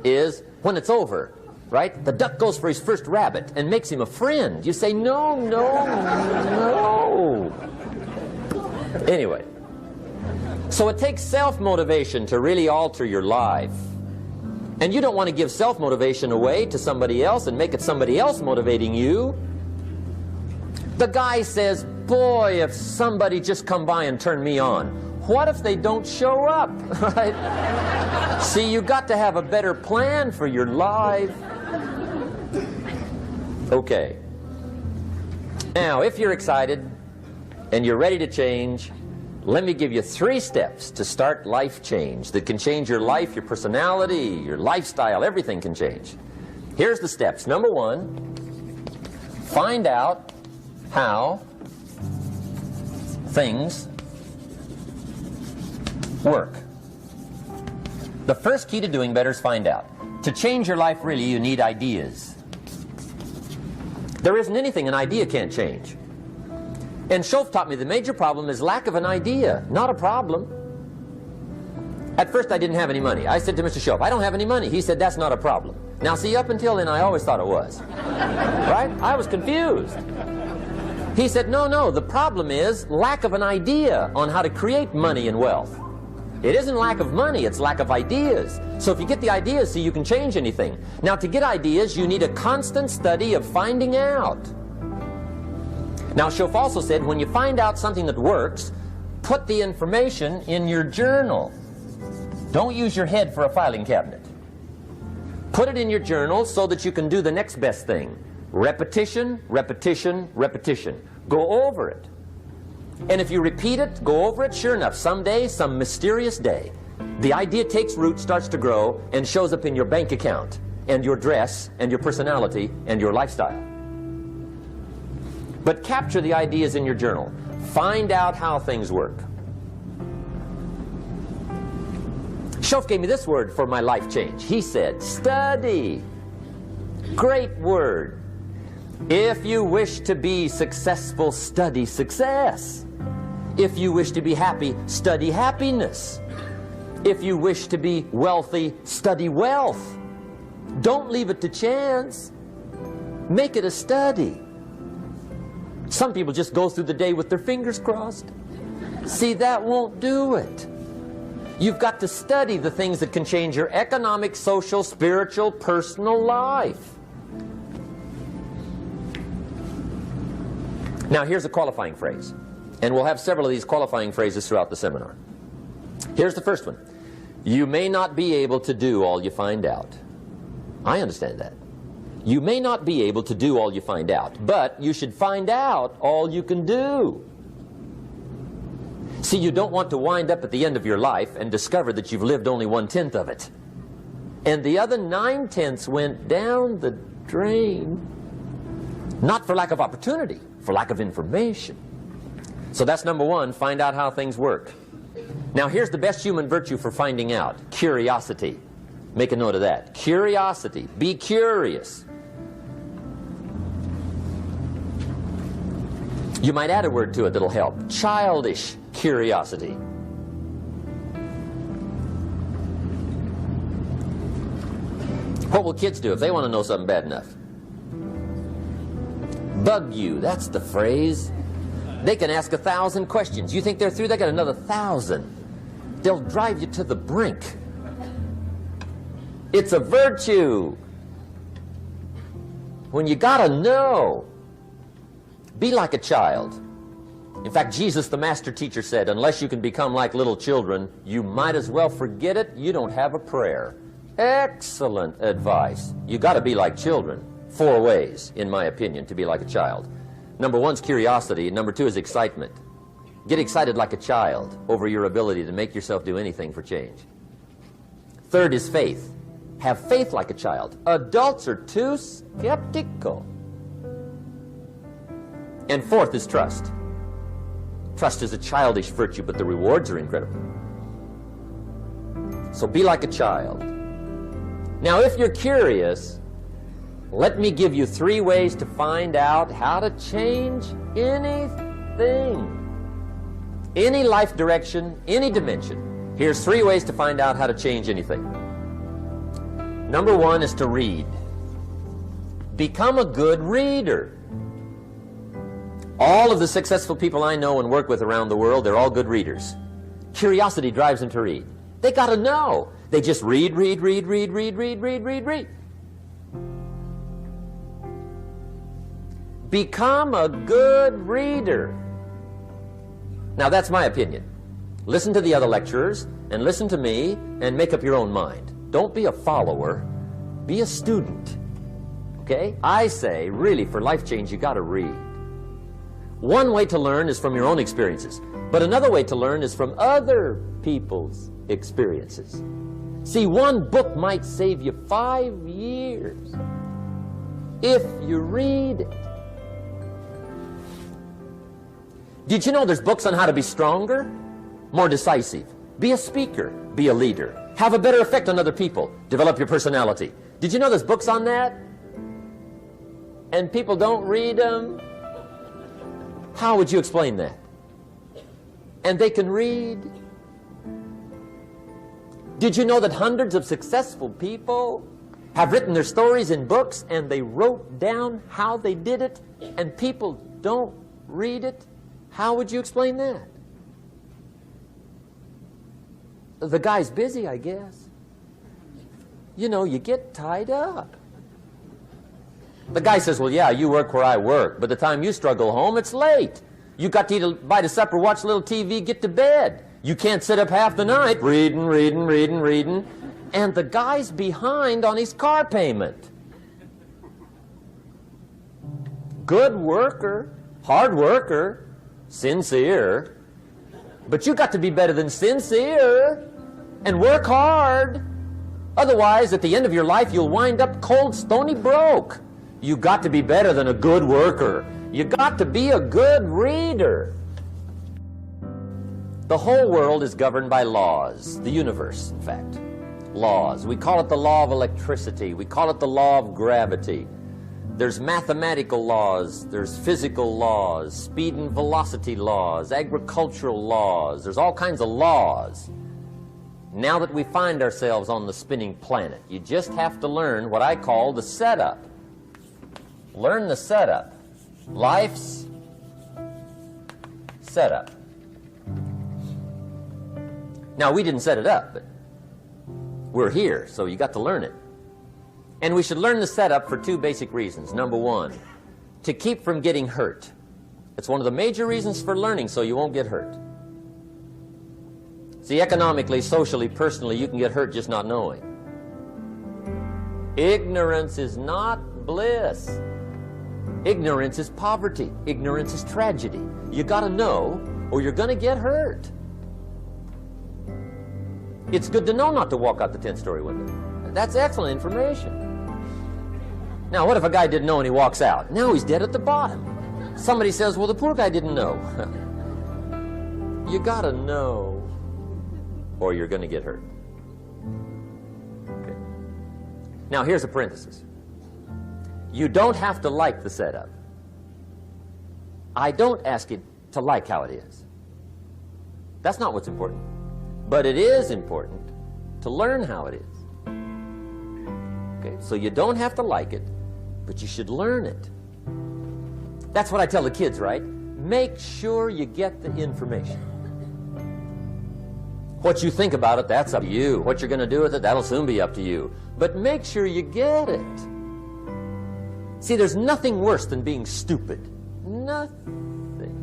is when it's over, right? The duck goes for his first rabbit and makes him a friend. You say, no, no, no. Anyway, so it takes self-motivation to really alter your life. And you don't want to give self-motivation away to somebody else and make it somebody else motivating you. The guy says, boy, if somebody just come by and turn me on. What if they don't show up? Right? See, you got to have a better plan for your life. Okay. Now, if you're excited and you're ready to change, let me give you 3 steps to start life change that can change your life, your personality, your lifestyle, everything can change. Here's the steps. Number 1, find out how things work. The first key to doing better is find out. To change your life, really, you need ideas. There isn't anything an idea can't change. And Schoaf taught me the major problem is lack of an idea, not a problem. At first I didn't have any money. I said to Mr. Schoaf, I don't have any money. He said, that's not a problem. Now see, up until then I always thought it was. Right? I was confused. He said, no, no, the problem is lack of an idea on how to create money and wealth. It isn't lack of money, it's lack of ideas. So if you get the ideas, see, you can change anything. Now to get ideas, you need a constant study of finding out. Now, Schoaf also said, when you find out something that works, put the information in your journal. Don't use your head for a filing cabinet. Put it in your journal so that you can do the next best thing. Repetition, repetition, repetition. Go over it. And if you repeat it, go over it, sure enough, someday, some mysterious day, the idea takes root, starts to grow, and shows up in your bank account, and your dress, and your personality, and your lifestyle. But capture the ideas in your journal. Find out how things work. Schoaf gave me this word for my life change. He said, study. Great word. If you wish to be successful, study success. If you wish to be happy, study happiness. If you wish to be wealthy, study wealth. Don't leave it to chance. Make it a study. Some people just go through the day with their fingers crossed. See, that won't do it. You've got to study the things that can change your economic, social, spiritual, personal life. Now, here's a qualifying phrase. And we'll have several of these qualifying phrases throughout the seminar. Here's the first one. You may not be able to do all you find out. I understand that. You may not be able to do all you find out, but you should find out all you can do. See, you don't want to wind up at the end of your life and discover that you've lived only 1/10 of it. And the other 9/10 went down the drain. Not for lack of opportunity, for lack of information. So that's number 1, find out how things work. Now here's the best human virtue for finding out, curiosity. Make a note of that. Curiosity. Be curious. You might add a word to it that'll help. Childish curiosity. What will kids do if they want to know something bad enough? Bug you. That's the phrase. They can ask 1,000 questions. You think they're through? They got another 1,000. They'll drive you to the brink. It's a virtue. when you gotta know. Be like a child. In fact, Jesus, the master teacher, said, unless you can become like little children, you might as well forget it. You don't have a prayer. Excellent advice. You got to be like children. 4 ways, in my opinion, to be like a child. Number 1 is curiosity. Number 2 is excitement. Get excited like a child over your ability to make yourself do anything for change. 3rd is faith. Have faith like a child. Adults are too skeptical. And 4th is trust. Trust is a childish virtue, but the rewards are incredible. So be like a child. Now, if you're curious, let me give you 3 ways to find out how to change anything. Any life direction, any dimension. Here's 3 ways to find out how to change anything. Number 1 is to read. Become a good reader. All of the successful people I know and work with around the world, they're all good readers. Curiosity drives them to read. They got to know. They just read. Become a good reader. Now, that's my opinion. Listen to the other lecturers and listen to me and make up your own mind. Don't be a follower. Be a student. Okay? I say, really, for life change, you got to read. One way to learn is from your own experiences, but another way to learn is from other people's experiences. See, one book might save you 5 years if you read it. Did you know there's books on how to be stronger, more decisive, be a speaker, be a leader, have a better effect on other people, develop your personality? Did you know there's books on that? And people don't read them? How would you explain that? And they can read. Did you know that hundreds of successful people have written their stories in books and they wrote down how they did it and people don't read it? How would you explain that? The guy's busy, I guess. You know, you get tied up. The guy says, well, yeah, you work where I work. By the time you struggle home, it's late. You got to eat a bite of supper, watch a little TV, get to bed. You can't sit up half the night reading. And the guy's behind on his car payment. Good worker, hard worker, sincere. But you got to be better than sincere and work hard. Otherwise, at the end of your life, you'll wind up cold, stony broke. You got to be better than a good worker. You got to be a good reader. The whole world is governed by laws. The universe, in fact. Laws. We call it the law of electricity. We call it the law of gravity. There's mathematical laws. There's physical laws. Speed and velocity laws. Agricultural laws. There's all kinds of laws. Now that we find ourselves on the spinning planet, you just have to learn what I call the setup. Learn the setup. Life's setup. Now, we didn't set it up, but we're here, so you got to learn it. And we should learn the setup for 2 basic reasons. Number 1, to keep from getting hurt. It's one of the major reasons for learning, so you won't get hurt. See, economically, socially, personally, you can get hurt just not knowing. Ignorance is not bliss. Ignorance is poverty. Ignorance is tragedy. You got to know, or you're going to get hurt. It's good to know not to walk out the 10-story window. That's excellent information. Now, what if a guy didn't know and he walks out? Now he's dead at the bottom. Somebody says, well, the poor guy didn't know. You got to know, or you're going to get hurt. Okay. Now, here's a parenthesis. You don't have to like the setup. I don't ask you to like how it is. That's not what's important. But it is important to learn how it is. Okay, so you don't have to like it, but you should learn it. That's what I tell the kids, right? Make sure you get the information. What you think about it, that's up to you. What you're going to do with it, that'll soon be up to you. But make sure you get it. See, there's nothing worse than being stupid. Nothing.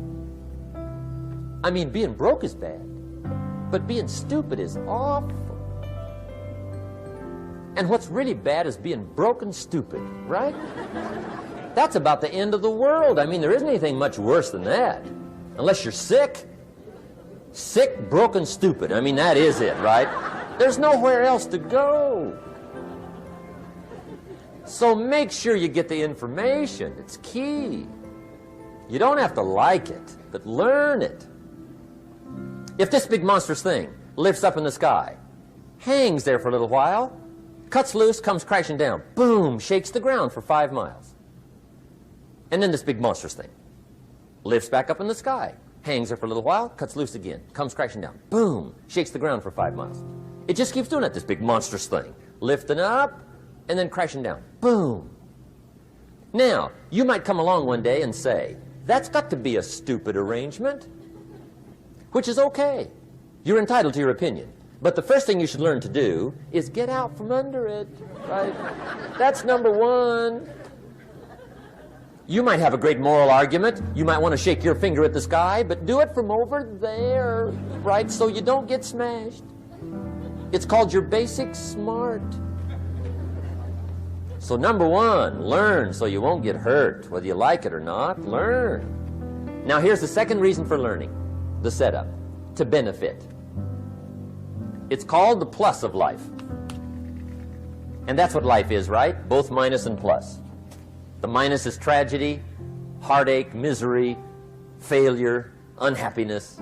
I mean, being broke is bad, but being stupid is awful. And what's really bad is being broken stupid, right? That's about the end of the world. I mean, there isn't anything much worse than that. Unless you're sick. Sick, broken, stupid. I mean, that is it, right? There's nowhere else to go. So make sure you get the information. It's key. You don't have to like it, but learn it. If this big monstrous thing lifts up in the sky, hangs there for a little while, cuts loose, comes crashing down, boom, shakes the ground for 5 miles. And then this big monstrous thing lifts back up in the sky, hangs there for a little while, cuts loose again, comes crashing down, boom, shakes the ground for 5 miles. It just keeps doing it, this big monstrous thing, lifting up and then crashing down, boom. Now, you might come along one day and say, that's got to be a stupid arrangement, which is okay. You're entitled to your opinion. But the first thing you should learn to do is get out from under it, right? That's number one. You might have a great moral argument. You might want to shake your finger at the sky, but do it from over there, right, so you don't get smashed. It's called your basic smart. So number one, learn so you won't get hurt, whether you like it or not. Learn. Now here's the second reason for learning, the setup, to benefit. It's called the plus of life. And that's what life is, right? Both minus and plus. The minus is tragedy, heartache, misery, failure, unhappiness.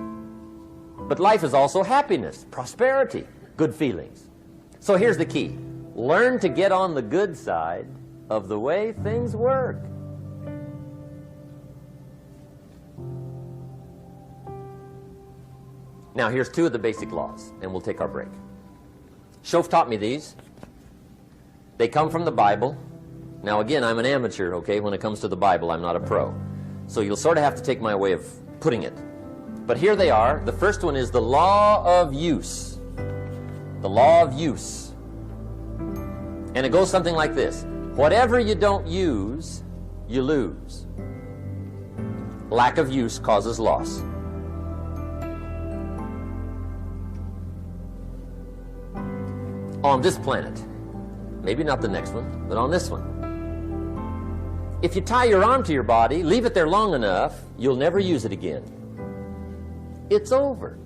But life is also happiness, prosperity, good feelings. So here's the key. Learn to get on the good side of the way things work. Now, here's 2 of the basic laws, and we'll take our break. Shof taught me these. They come from the Bible. Now, again, I'm an amateur, okay? When it comes to the Bible, I'm not a pro. So you'll sort of have to take my way of putting it. But here they are. The first one is the law of use. The law of use. And it goes something like this. Whatever you don't use, you lose. Lack of use causes loss. On this planet, maybe not the next one, but on this one, if you tie your arm to your body, leave it there long enough, you'll never use it again. It's over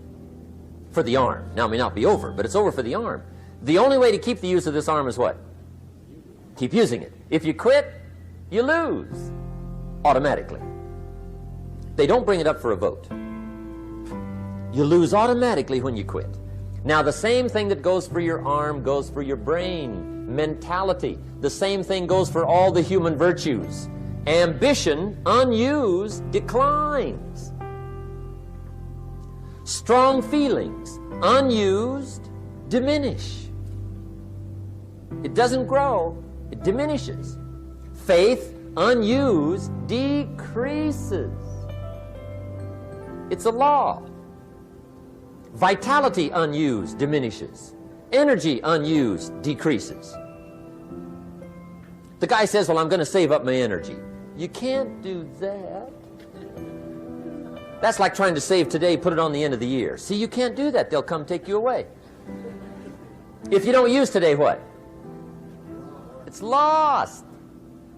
for the arm. Now, it may not be over, but it's over for the arm. The only way to keep the use of this arm is what? Keep using it. If you quit, you lose automatically. They don't bring it up for a vote. You lose automatically when you quit. Now, the same thing that goes for your arm goes for your brain, mentality. The same thing goes for all the human virtues. Ambition, unused, declines. Strong feelings, unused, diminish. It doesn't grow, it diminishes. Faith, unused, decreases. It's a law. Vitality unused diminishes. Energy unused decreases. The guy says, well, I'm going to save up my energy. You can't do that. That's like trying to save today, put it on the end of the year. See, you can't do that. They'll come take you away. If you don't use today, what? It's lost.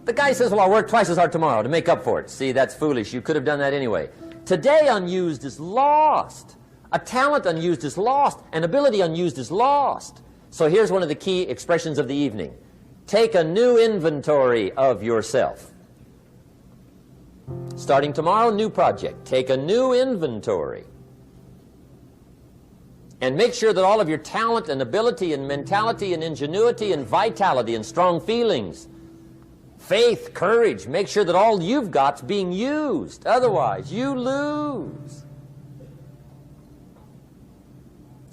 The guy says, well, I'll work twice as hard tomorrow to make up for it. See, that's foolish. You could have done that anyway. Today unused is lost. A talent unused is lost. An ability unused is lost. So here's one of the key expressions of the evening. Take a new inventory of yourself. Starting tomorrow, new project. Take a new inventory. And make sure that all of your talent and ability and mentality and ingenuity and vitality and strong feelings, faith, courage, make sure that all you've got's being used. Otherwise, you lose.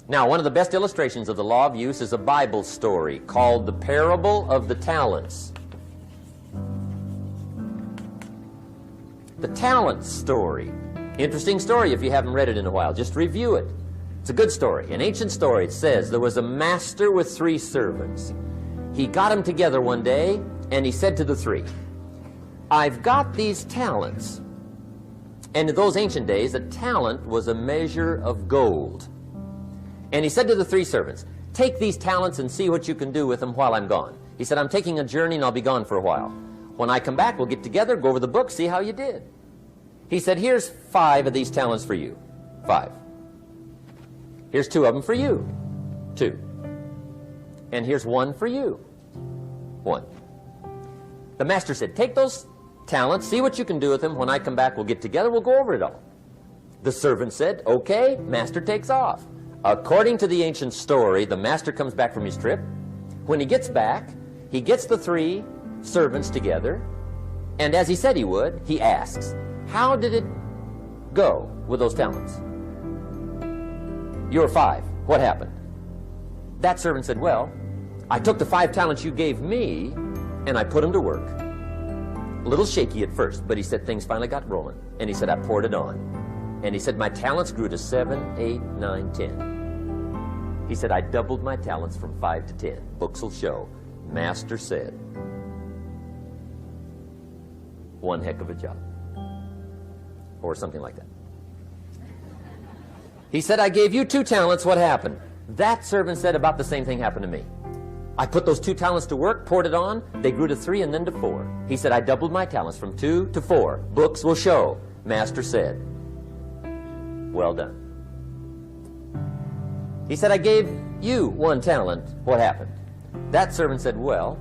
Now, one of the best illustrations of the law of use is a Bible story called the Parable of the Talents. The Talents story. Interesting story if you haven't read it in a while. Just review it. It's a good story. An ancient story. It says there was a master with 3 servants. He got them together one day and he said to the 3, I've got these talents. And in those ancient days, a talent was a measure of gold. And he said to the 3 servants, take these talents and see what you can do with them while I'm gone. He said, I'm taking a journey and I'll be gone for a while. When I come back, we'll get together, go over the book, see how you did. He said, here's 5 of these talents for you. 5. Here's 2 of them for you. 2. And here's 1 for you. 1. The master said, take those talents, see what you can do with them. When I come back, we'll get together, we'll go over it all. The servant said, okay, master takes off. According to the ancient story, the master comes back from his trip. When he gets back, he gets the 3 servants together, and as he said he would, he asks, how did it go with those talents? You were 5. What happened? That servant said, well, I took the 5 talents you gave me, and I put them to work. A little shaky at first, but he said things finally got rolling. And he said, I poured it on. And he said, my talents grew to 7, 8, 9, 10. He said, I doubled my talents from 5 to 10. Books will show. Master said, one heck of a job. Or something like that. He said, I gave you 2 talents. What happened? That servant said, about the same thing happened to me. I put those 2 talents to work, poured it on. They grew to 3 and then to 4. He said, I doubled my talents from 2 to 4. Books will show. Master said, well done. He said, I gave you 1 talent. What happened? That servant said, well,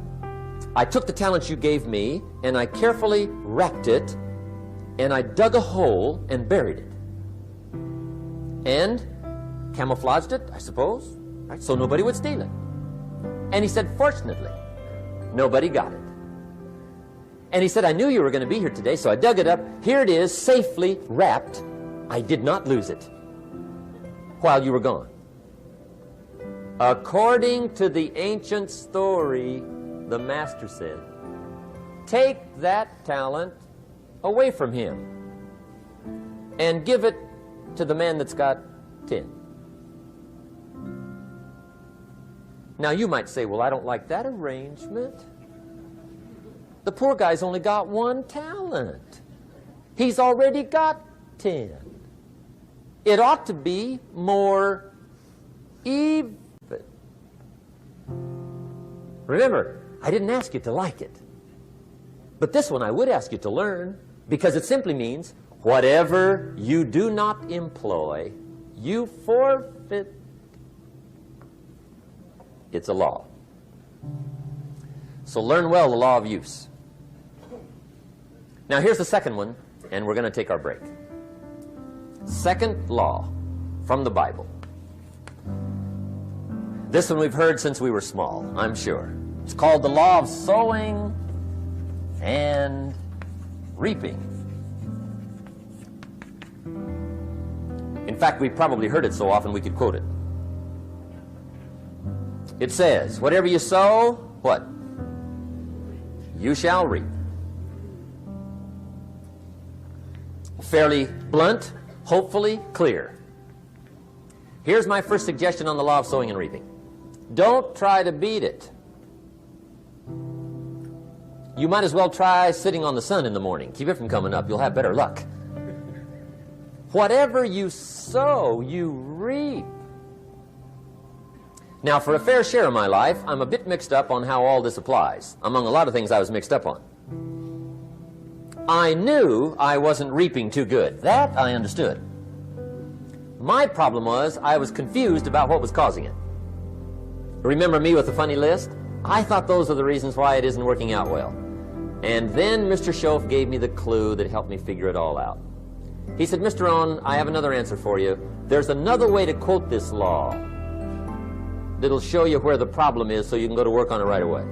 I took the talents you gave me, and I carefully wrapped it, and I dug a hole and buried it. And camouflaged it, I suppose, right, so nobody would steal it. And he said, fortunately, nobody got it. And he said, I knew you were going to be here today, so I dug it up. Here it is, safely wrapped. I did not lose it while you were gone. According to the ancient story, the master said, take that talent away from him and give it to the man that's got 10. Now you might say, well, I don't like that arrangement. The poor guy's only got 1 talent. He's already got 10. It ought to be more even. Remember, I didn't ask you to like it. But this one I would ask you to learn, because it simply means whatever you do not employ, you forfeit. It's a law. So learn well the law of use. Now here's the second one, and we're going to take our break. Second law from the Bible. This one we've heard since we were small, I'm sure. It's called the law of sowing and reaping. In fact, we've probably heard it so often we could quote it. It says, whatever you sow, what? You shall reap. Fairly blunt, hopefully clear. Here's my first suggestion on the law of sowing and reaping. Don't try to beat it. You might as well try sitting on the sun in the morning. Keep it from coming up. You'll have better luck. Whatever you sow, you reap. Now, for a fair share of my life, I'm a bit mixed up on how all this applies. Among a lot of things I was mixed up on. I knew I wasn't reaping too good. That I understood. My problem was I was confused about what was causing it. Remember me with the funny list? I thought those are the reasons why it isn't working out well. And then Mr. Schoaf gave me the clue that helped me figure it all out. He said, Mr. Rohn, I have another answer for you. There's another way to quote this law that'll show you where the problem is so you can go to work on it right away.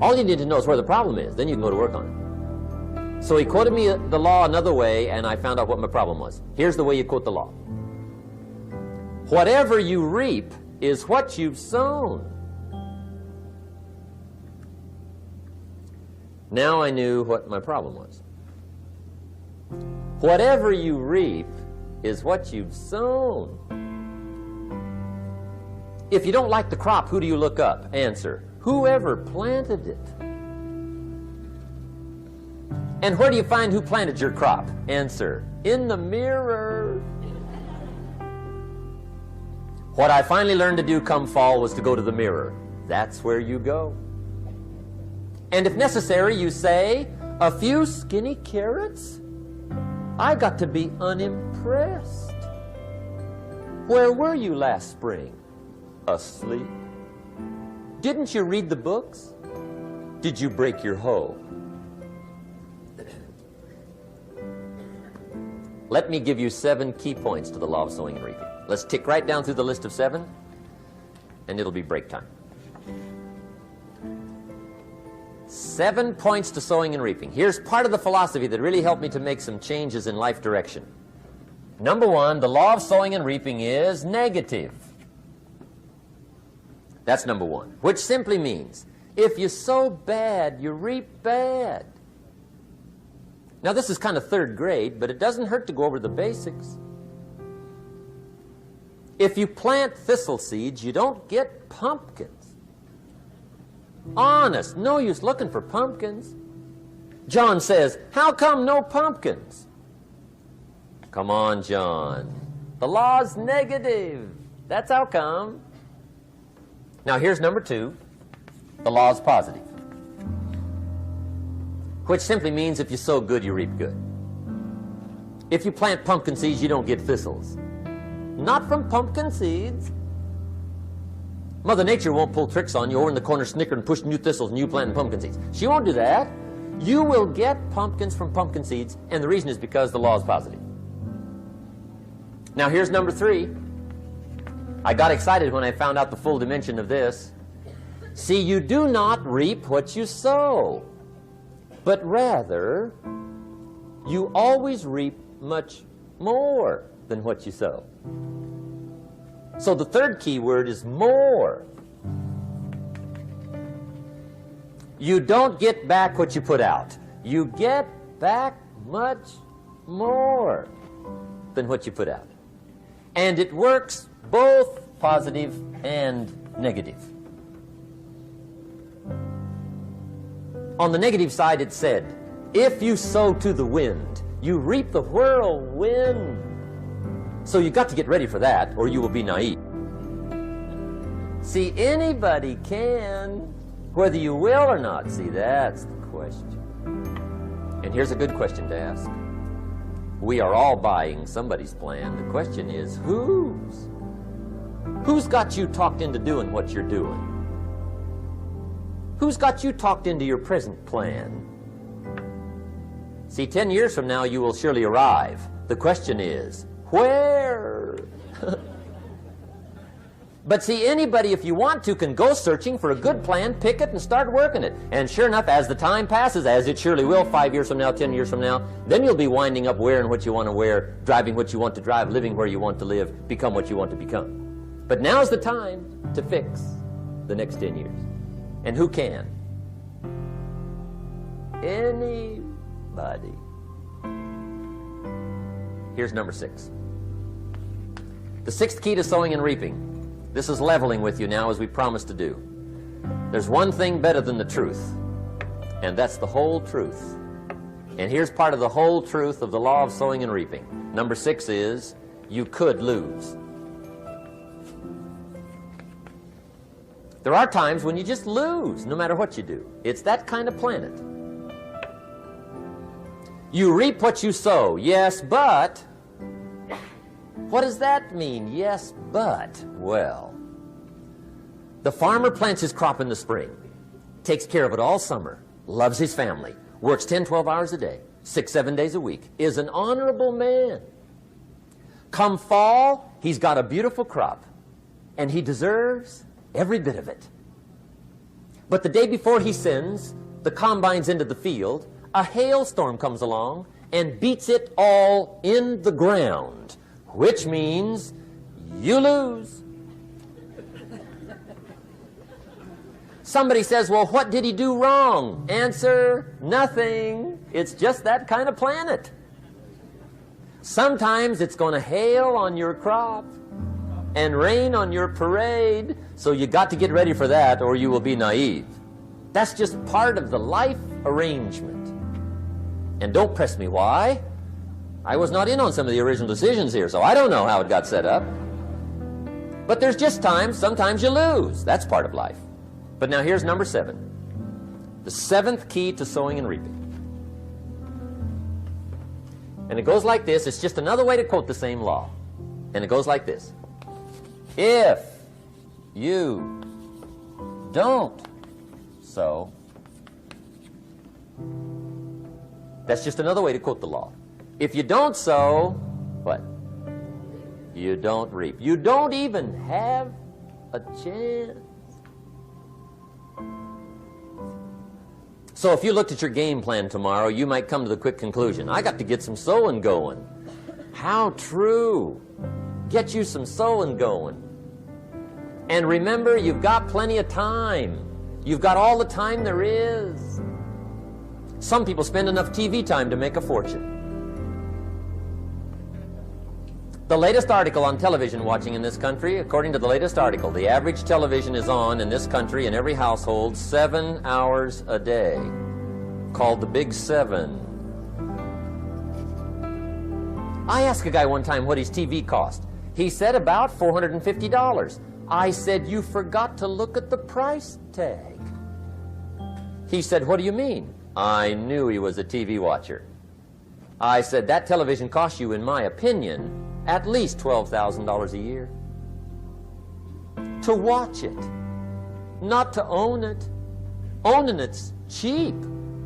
All you need to know is where the problem is, then you can go to work on it. So he quoted me the law another way, and I found out what my problem was. Here's the way you quote the law. Whatever you reap is what you've sown. Now I knew what my problem was. Whatever you reap is what you've sown. If you don't like the crop, who do you look up? Answer, whoever planted it. And where do you find who planted your crop? Answer, in the mirror. What I finally learned to do come fall was to go to the mirror. That's where you go. And if necessary, you say, a few skinny carrots? I got to be unimpressed. Where were you last spring? Asleep. Didn't you read the books? Did you break your hoe? Let me give you 7 key points to the law of sowing and reaping. Let's tick right down through the list of 7, and it'll be break time. 7 points to sowing and reaping. Here's part of the philosophy that really helped me to make some changes in life direction. Number 1, the law of sowing and reaping is negative. That's number 1, which simply means if you sow bad, you reap bad. Now, this is kind of 3rd grade, but it doesn't hurt to go over the basics. If you plant thistle seeds, you don't get pumpkins. Honest, no use looking for pumpkins. John says, how come no pumpkins? Come on, John. The law's negative. That's how come. Now, here's number 2. The law's positive, which simply means if you sow good, you reap good. If you plant pumpkin seeds, you don't get thistles. Not from pumpkin seeds. Mother Nature won't pull tricks on you over in the corner snickering and pushing you thistles and you planting pumpkin seeds. She won't do that. You will get pumpkins from pumpkin seeds, and the reason is because the law is positive. Now, here's number 3. I got excited when I found out the full dimension of this. See, you do not reap what you sow, but rather you always reap much more than what you sow. So the 3rd key word is more. You don't get back what you put out. You get back much more than what you put out. And it works both positive and negative. On the negative side, it said, if you sow to the wind, you reap the whirlwind. So you got to get ready for that, or you will be naive. See, anybody can, whether you will or not. See, that's the question. And here's a good question to ask. We are all buying somebody's plan. The question is, whose? Who's got you talked into doing what you're doing? Who's got you talked into your present plan? See, 10 years from now, you will surely arrive. The question is, where? But see, anybody, if you want to, can go searching for a good plan, pick it, and start working it. And sure enough, as the time passes, as it surely will 5 years from now, 10 years from now, then you'll be winding up wearing what you want to wear, driving what you want to drive, living where you want to live, become what you want to become. But now's the time to fix the next 10 years. And who can? Anybody. Here's number 6. The 6th key to sowing and reaping. This is leveling with you now, as we promised to do. There's one thing better than the truth, and that's the whole truth. And here's part of the whole truth of the law of sowing and reaping. Number 6 is, you could lose. There are times when you just lose, no matter what you do. It's that kind of planet. You reap what you sow, yes, but... What does that mean, yes, but? Well, the farmer plants his crop in the spring, takes care of it all summer, loves his family, works 10, 12 hours a day, 6, 7 days a week, is an honorable man. Come fall, he's got a beautiful crop, and he deserves every bit of it. But the day before he sends the combines into the field, a hailstorm comes along and beats it all in the ground, which means you lose. Somebody says, well, what did he do wrong? Answer, nothing. It's just that kind of planet. Sometimes it's going to hail on your crop and rain on your parade, so you got to get ready for that or you will be naive. That's just part of the life arrangement. And don't press me why. I was not in on some of the original decisions here, so I don't know how it got set up. But there's just times, sometimes you lose. That's part of life. But now here's number 7. The 7th key to sowing and reaping. And it goes like this. It's just another way to quote the same law. And it goes like this. If you don't sow, that's just another way to quote the law. If you don't sow, what? You don't reap. You don't even have a chance. So if you looked at your game plan tomorrow, you might come to the quick conclusion, I got to get some sowing going. How true. Get you some sowing going. And remember, you've got plenty of time. You've got all the time there is. Some people spend enough TV time to make a fortune. The latest article on television watching in this country, according to the latest article, the average television is on in this country in every household 7 hours a day, called the Big 7. I asked a guy one time what his TV cost. He said about $450. I said, you forgot to look at the price tag. He said, what do you mean? I knew he was a TV watcher. I said, that television costs you, in my opinion, at least $12,000 a year. To watch it, not to own it. Owning it's cheap.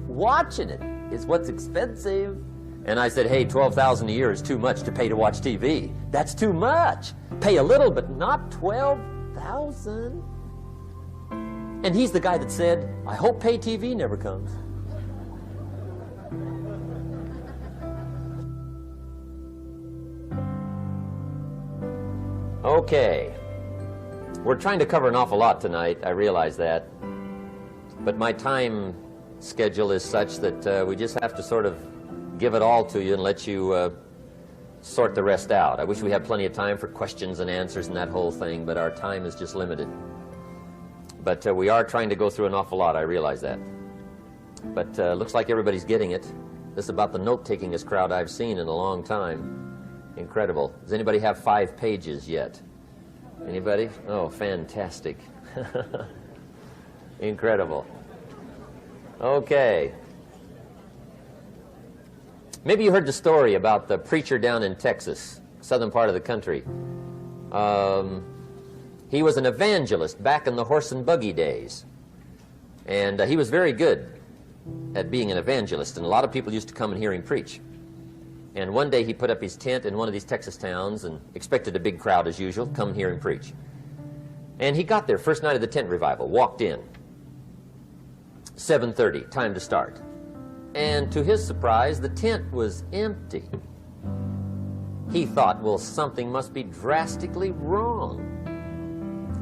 Watching it is what's expensive. And I said, hey, $12,000 a year is too much to pay to watch TV. That's too much. Pay a little, but not $12,000. And he's the guy that said, I hope pay TV never comes. Okay, we're trying to cover an awful lot tonight, I realize that, but my time schedule is such that we just have to sort of give it all to you and let you sort the rest out. I wish we had plenty of time for questions and answers and that whole thing, but our time is just limited. But we are trying to go through an awful lot, I realize that. But looks like everybody's getting it. This is about the note-takingest crowd I've seen in a long time. Incredible. Does anybody have 5 pages yet? Anybody? Oh, fantastic. Incredible. Okay. Maybe you heard the story about the preacher down in Texas, southern part of the country. He was an evangelist back in the horse and buggy days. And he was very good at being an evangelist, and a lot of people used to come and hear him preach. And one day he put up his tent in one of these Texas towns and expected a big crowd as usual, come hear him preach. And he got there, first night of the tent revival, walked in. 7:30, time to start. And to his surprise, the tent was empty. He thought, well, something must be drastically wrong.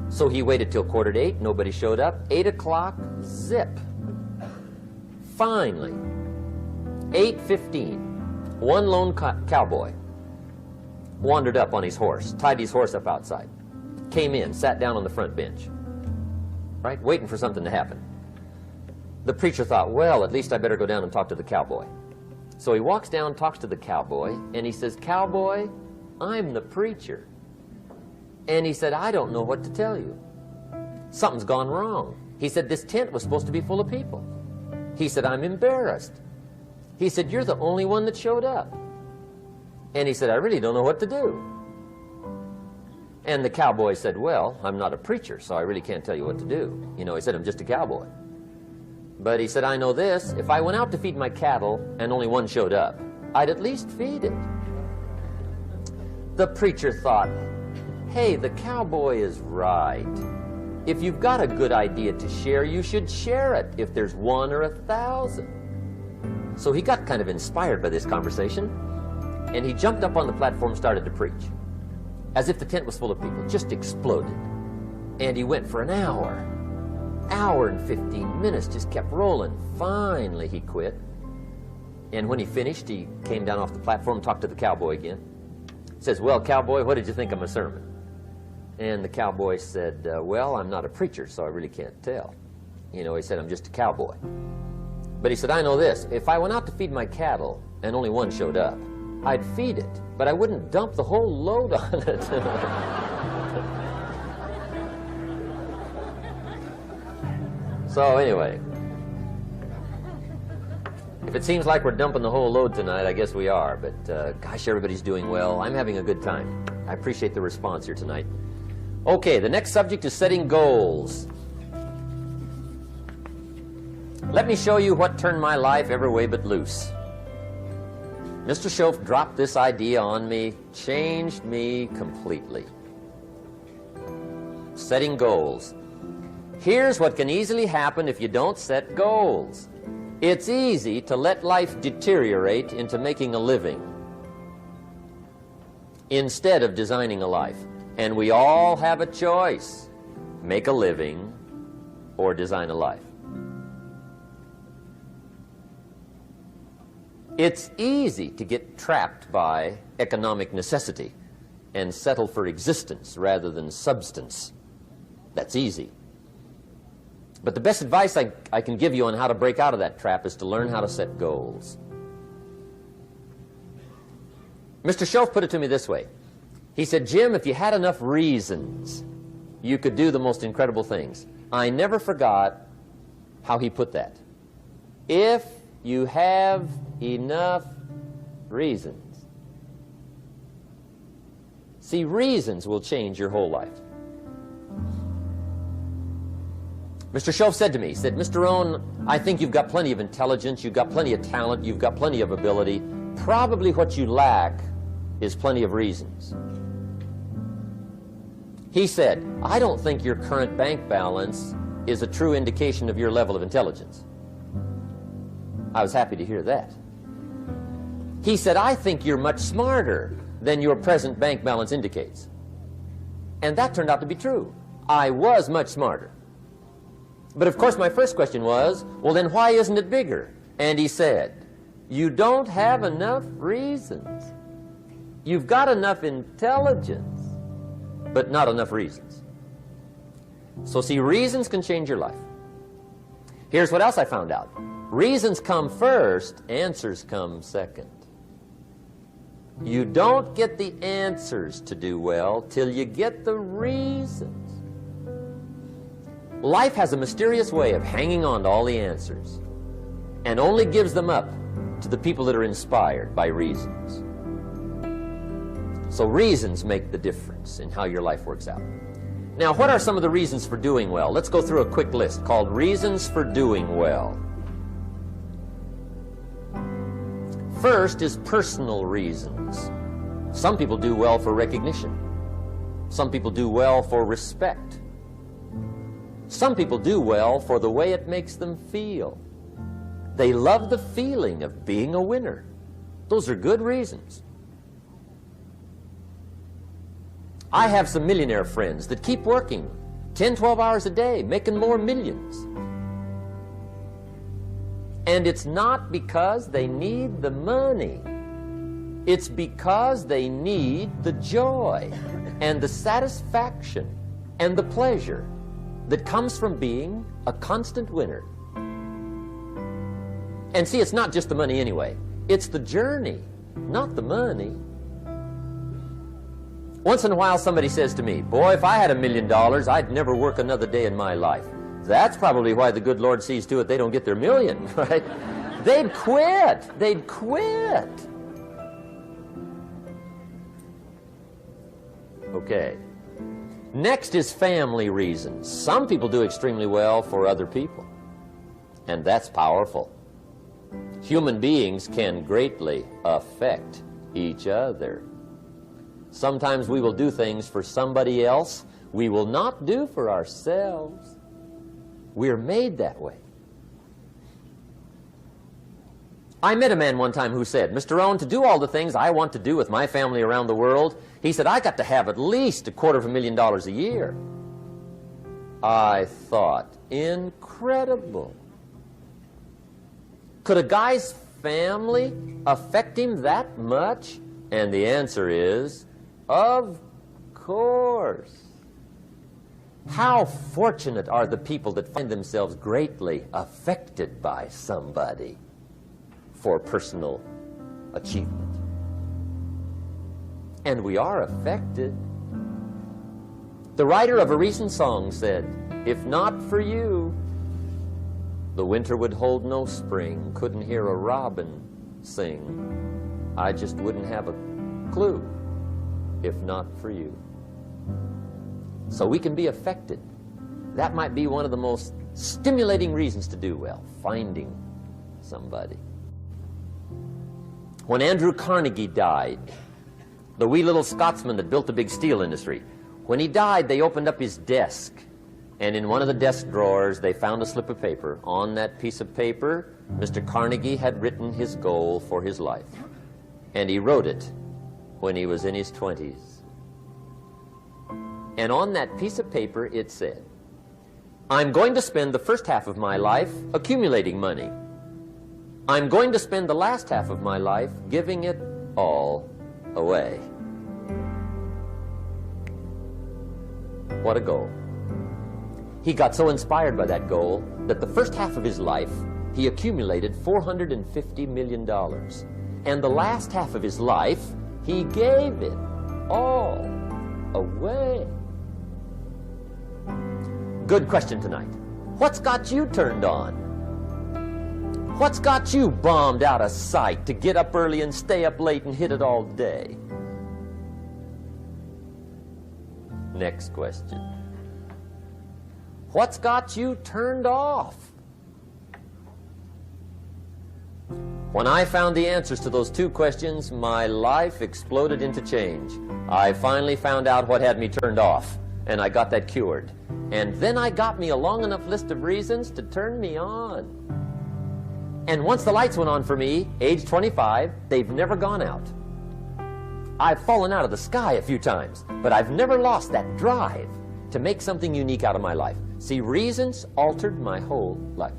So he waited till 7:45, nobody showed up. 8 o'clock, zip. Finally, 8:15. One lone cowboy wandered up on his horse, tied his horse up outside, came in, sat down on the front bench, right, waiting for something to happen. The preacher thought, well, at least I better go down and talk to the cowboy. So he walks down, talks to the cowboy, and he says, cowboy, I'm the preacher. And he said, I don't know what to tell you. Something's gone wrong. He said, this tent was supposed to be full of people. He said, I'm embarrassed. He said, you're the only one that showed up. And he said, I really don't know what to do. And the cowboy said, well, I'm not a preacher, so I really can't tell you what to do. You know, he said, I'm just a cowboy. But he said, I know this, if I went out to feed my cattle and only one showed up, I'd at least feed it. The preacher thought, hey, the cowboy is right. If you've got a good idea to share, you should share it, if there's 1 or 1,000. So he got kind of inspired by this conversation, and he jumped up on the platform and started to preach. As if the tent was full of people, just exploded. And he went for an hour and 15 minutes, just kept rolling. Finally, he quit. And when he finished, he came down off the platform, talked to the cowboy again. He says, well, cowboy, what did you think of my sermon? And the cowboy said, well, I'm not a preacher, so I really can't tell. You know, he said, I'm just a cowboy. But he said, I know this. If I went out to feed my cattle and only one showed up, I'd feed it, but I wouldn't dump the whole load on it. So anyway, if it seems like we're dumping the whole load tonight, I guess we are. But gosh, everybody's doing well. I'm having a good time. I appreciate the response here tonight. Okay, the next subject is setting goals. Let me show you what turned my life every way but loose. Mr. Schoaf dropped this idea on me, changed me completely. Setting goals. Here's what can easily happen if you don't set goals. It's easy to let life deteriorate into making a living instead of designing a life. And we all have a choice. Make a living or design a life. It's easy to get trapped by economic necessity and settle for existence rather than substance. That's easy. But the best advice I can give you on how to break out of that trap is to learn how to set goals. Mr. Schoaf put it to me this way. He said, Jim, if you had enough reasons, you could do the most incredible things. I never forgot how he put that. If you have enough reasons. See, reasons will change your whole life. Mr. Schoaf said to me, he said, Mr. Rohn, I think you've got plenty of intelligence, you've got plenty of talent, you've got plenty of ability. Probably what you lack is plenty of reasons. He said, I don't think your current bank balance is a true indication of your level of intelligence. I was happy to hear that. He said, I think you're much smarter than your present bank balance indicates. And that turned out to be true. I was much smarter. But of course my first question was, well then why isn't it bigger? And he said, you don't have enough reasons. You've got enough intelligence, but not enough reasons. So see, reasons can change your life. Here's what else I found out. Reasons come first, answers come second. You don't get the answers to do well till you get the reasons. Life has a mysterious way of hanging on to all the answers and only gives them up to the people that are inspired by reasons. So reasons make the difference in how your life works out. Now, what are some of the reasons for doing well? Let's go through a quick list called Reasons for Doing Well. First is personal reasons. Some people do well for recognition. Some people do well for respect. Some people do well for the way it makes them feel. They love the feeling of being a winner. Those are good reasons. I have some millionaire friends that keep working 10, 12 hours a day, making more millions. And it's not because they need the money. It's because they need the joy and the satisfaction and the pleasure that comes from being a constant winner. And see, it's not just the money anyway. It's the journey, not the money. Once in a while somebody says to me, boy, if I had $1 million, I'd never work another day in my life. That's probably why the good Lord sees to it they don't get their million, right? They'd quit. They'd quit. Okay. Next is family reasons. Some people do extremely well for other people, and that's powerful. Human beings can greatly affect each other. Sometimes we will do things for somebody else we will not do for ourselves. We're made that way. I met a man one time who said, Mr. Rohn, to do all the things I want to do with my family around the world, he said, I got to have at least $250,000 a year. I thought, incredible. Could a guy's family affect him that much? And the answer is, of course. How fortunate are the people that find themselves greatly affected by somebody for personal achievement. And we are affected. The writer of a recent song said, "If not for you, the winter would hold no spring, couldn't hear a robin sing. I just wouldn't have a clue if not for you." So we can be affected. That might be one of the most stimulating reasons to do well, finding somebody. When Andrew Carnegie died, the wee little Scotsman that built the big steel industry, when he died, they opened up his desk, and in one of the desk drawers, they found a slip of paper. On that piece of paper, Mr. Carnegie had written his goal for his life, and he wrote it when he was in his 20s. And on that piece of paper, it said, "I'm going to spend the first half of my life accumulating money. I'm going to spend the last half of my life giving it all away." What a goal. He got so inspired by that goal that the first half of his life, he accumulated $450 million. And the last half of his life, he gave it all away. Good question tonight. What's got you turned on? What's got you bombed out of sight to get up early and stay up late and hit it all day? Next question. What's got you turned off? When I found the answers to those two questions, my life exploded into change. I finally found out what had me turned off, and I got that cured. And then I got me a long enough list of reasons to turn me on. And once the lights went on for me, age 25, they've never gone out. I've fallen out of the sky a few times, but I've never lost that drive to make something unique out of my life. See, reasons altered my whole life.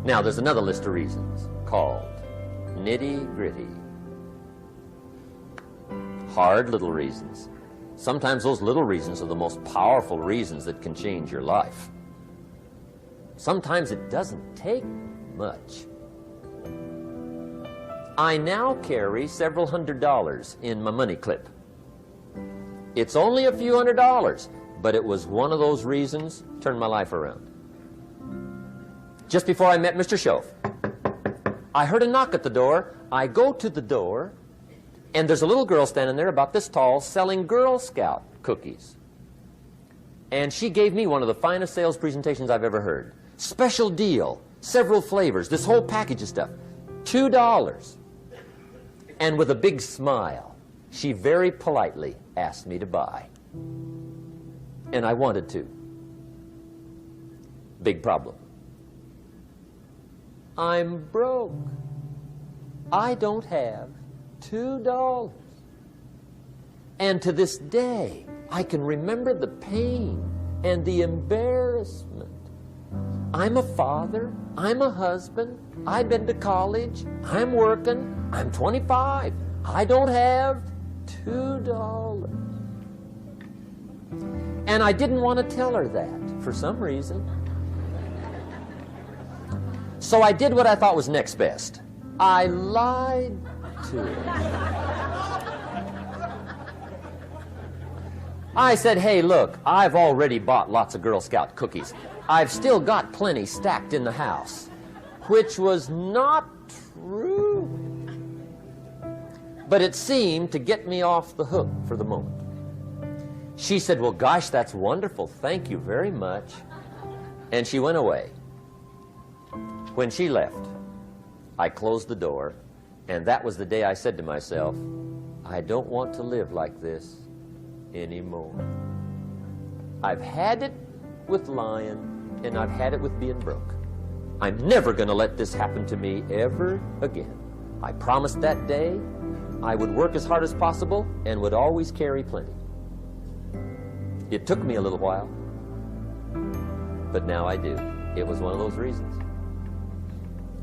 Now, there's another list of reasons called nitty-gritty. Hard little reasons. Sometimes those little reasons are the most powerful reasons that can change your life. Sometimes it doesn't take much. I now carry several $100s in my money clip. It's only a few $100s, but it was one of those reasons turned my life around. Just before I met Mr. Schoaf, I heard a knock at the door. I go to the door, and there's a little girl standing there about this tall selling Girl Scout cookies. And she gave me one of the finest sales presentations I've ever heard. Special deal, several flavors, this whole package of stuff, $2. And with a big smile, she very politely asked me to buy. And I wanted to. Big problem. I'm broke. I don't have $2. And to this day, I can remember the pain and the embarrassment. I'm a father. I'm a husband. I've been to college. I'm working. I'm 25. I don't have $2. And I didn't want to tell her that for some reason. So I did what I thought was next best. I lied to her. I said, "Hey, look, I've already bought lots of Girl Scout cookies. I've still got plenty stacked in the house," which was not true. But it seemed to get me off the hook for the moment. She said, "Well, gosh, that's wonderful. Thank you very much." And she went away. When she left, I closed the door, and that was the day I said to myself, I don't want to live like this anymore. I've had it with lying, and I've had it with being broke. I'm never going to let this happen to me ever again. I promised that day I would work as hard as possible and would always carry plenty. It took me a little while, but now I do. It was one of those reasons.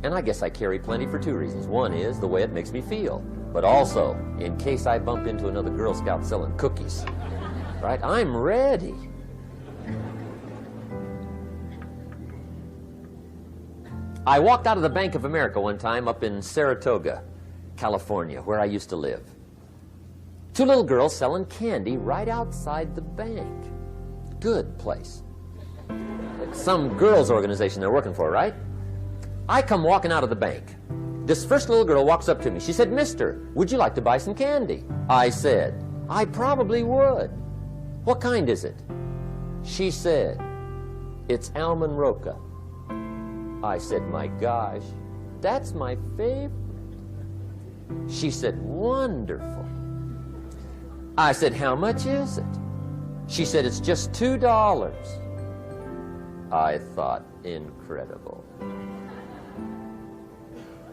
And I guess I carry plenty for two reasons. One is the way it makes me feel, but also in case I bump into another Girl Scout selling cookies. right? I'm ready. I walked out of the Bank of America one time up in Saratoga, California, where I used to live. Two little girls selling candy right outside the bank. Good place. Like some girls' organization they're working for, right? I come walking out of the bank. This first little girl walks up to me. She said, "Mister, would you like to buy some candy?" I said, "I probably would." "What kind is it?" She said, "It's almond roca." I said, "My gosh, that's my favorite." She said, "Wonderful." I said, "How much is it?" She said, "It's just $2. I thought, incredible.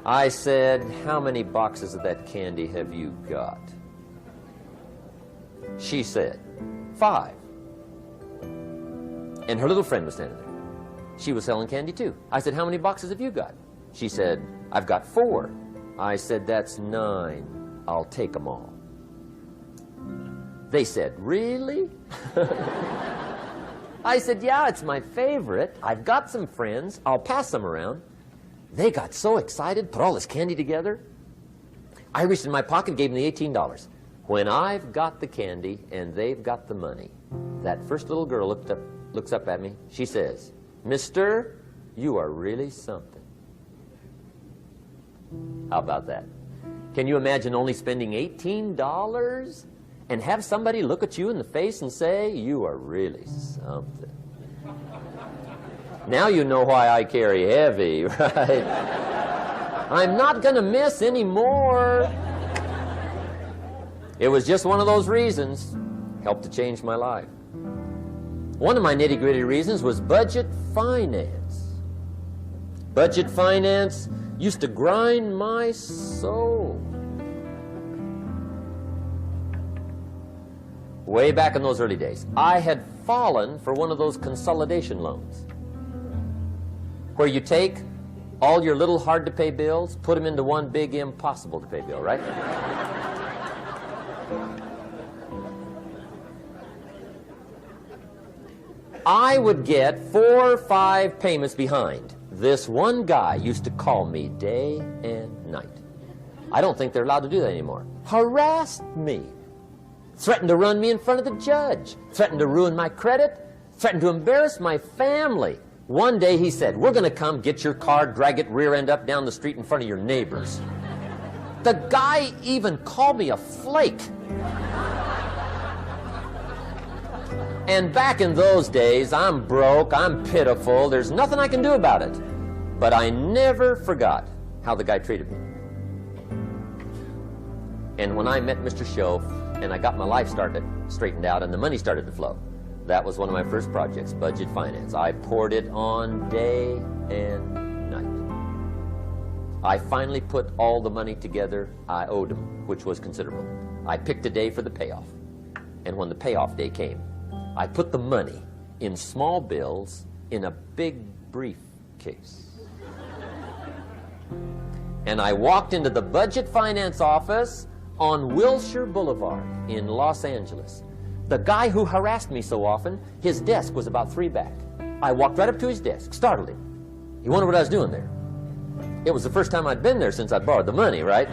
I said, "How many boxes of that candy have you got?" She said, 5. And her little friend was standing there. She was selling candy too. I said, "How many boxes have you got?" She said, "I've got 4. I said, "That's 9. I'll take them all." They said, "Really?" I said, "Yeah, it's my favorite. I've got some friends. I'll pass them around." They got so excited, put all this candy together. I reached in my pocket, gave them the $18. When I've got the candy and they've got the money, that first little girl looks up at me. She says, "Mister, you are really something." How about that? Can you imagine only spending $18 and have somebody look at you in the face and say, "You are really something"? Now you know why I carry heavy, right? I'm not going to miss anymore. It was just one of those reasons. Helped to change my life. One of my nitty-gritty reasons was budget finance. Budget finance used to grind my soul. Way back in those early days, I had fallen for one of those consolidation loans, where you take all your little hard-to-pay bills, put them into one big impossible-to-pay bill, right? I would get 4 or 5 payments behind. This one guy used to call me day and night. I don't think they're allowed to do that anymore. Harassed me. Threatened to run me in front of the judge. Threatened to ruin my credit. Threatened to embarrass my family. One day he said, "We're going to come get your car, drag it rear end up down the street in front of your neighbors." The guy even called me a flake. And back in those days, I'm broke, I'm pitiful, there's nothing I can do about it. But I never forgot how the guy treated me. And when I met Mr. Shoaf and I got my life straightened out and the money started to flow, that was one of my first projects, budget finance. I poured it on day and night. I finally put all the money together I owed him, which was considerable. I picked a day for the payoff. And when the payoff day came, I put the money in small bills in a big briefcase. And I walked into the budget finance office on Wilshire Boulevard in Los Angeles. The guy who harassed me so often, his desk was about 3 back. I walked right up to his desk, startled him. He wondered what I was doing there. It was the first time I'd been there since I'd borrowed the money, right?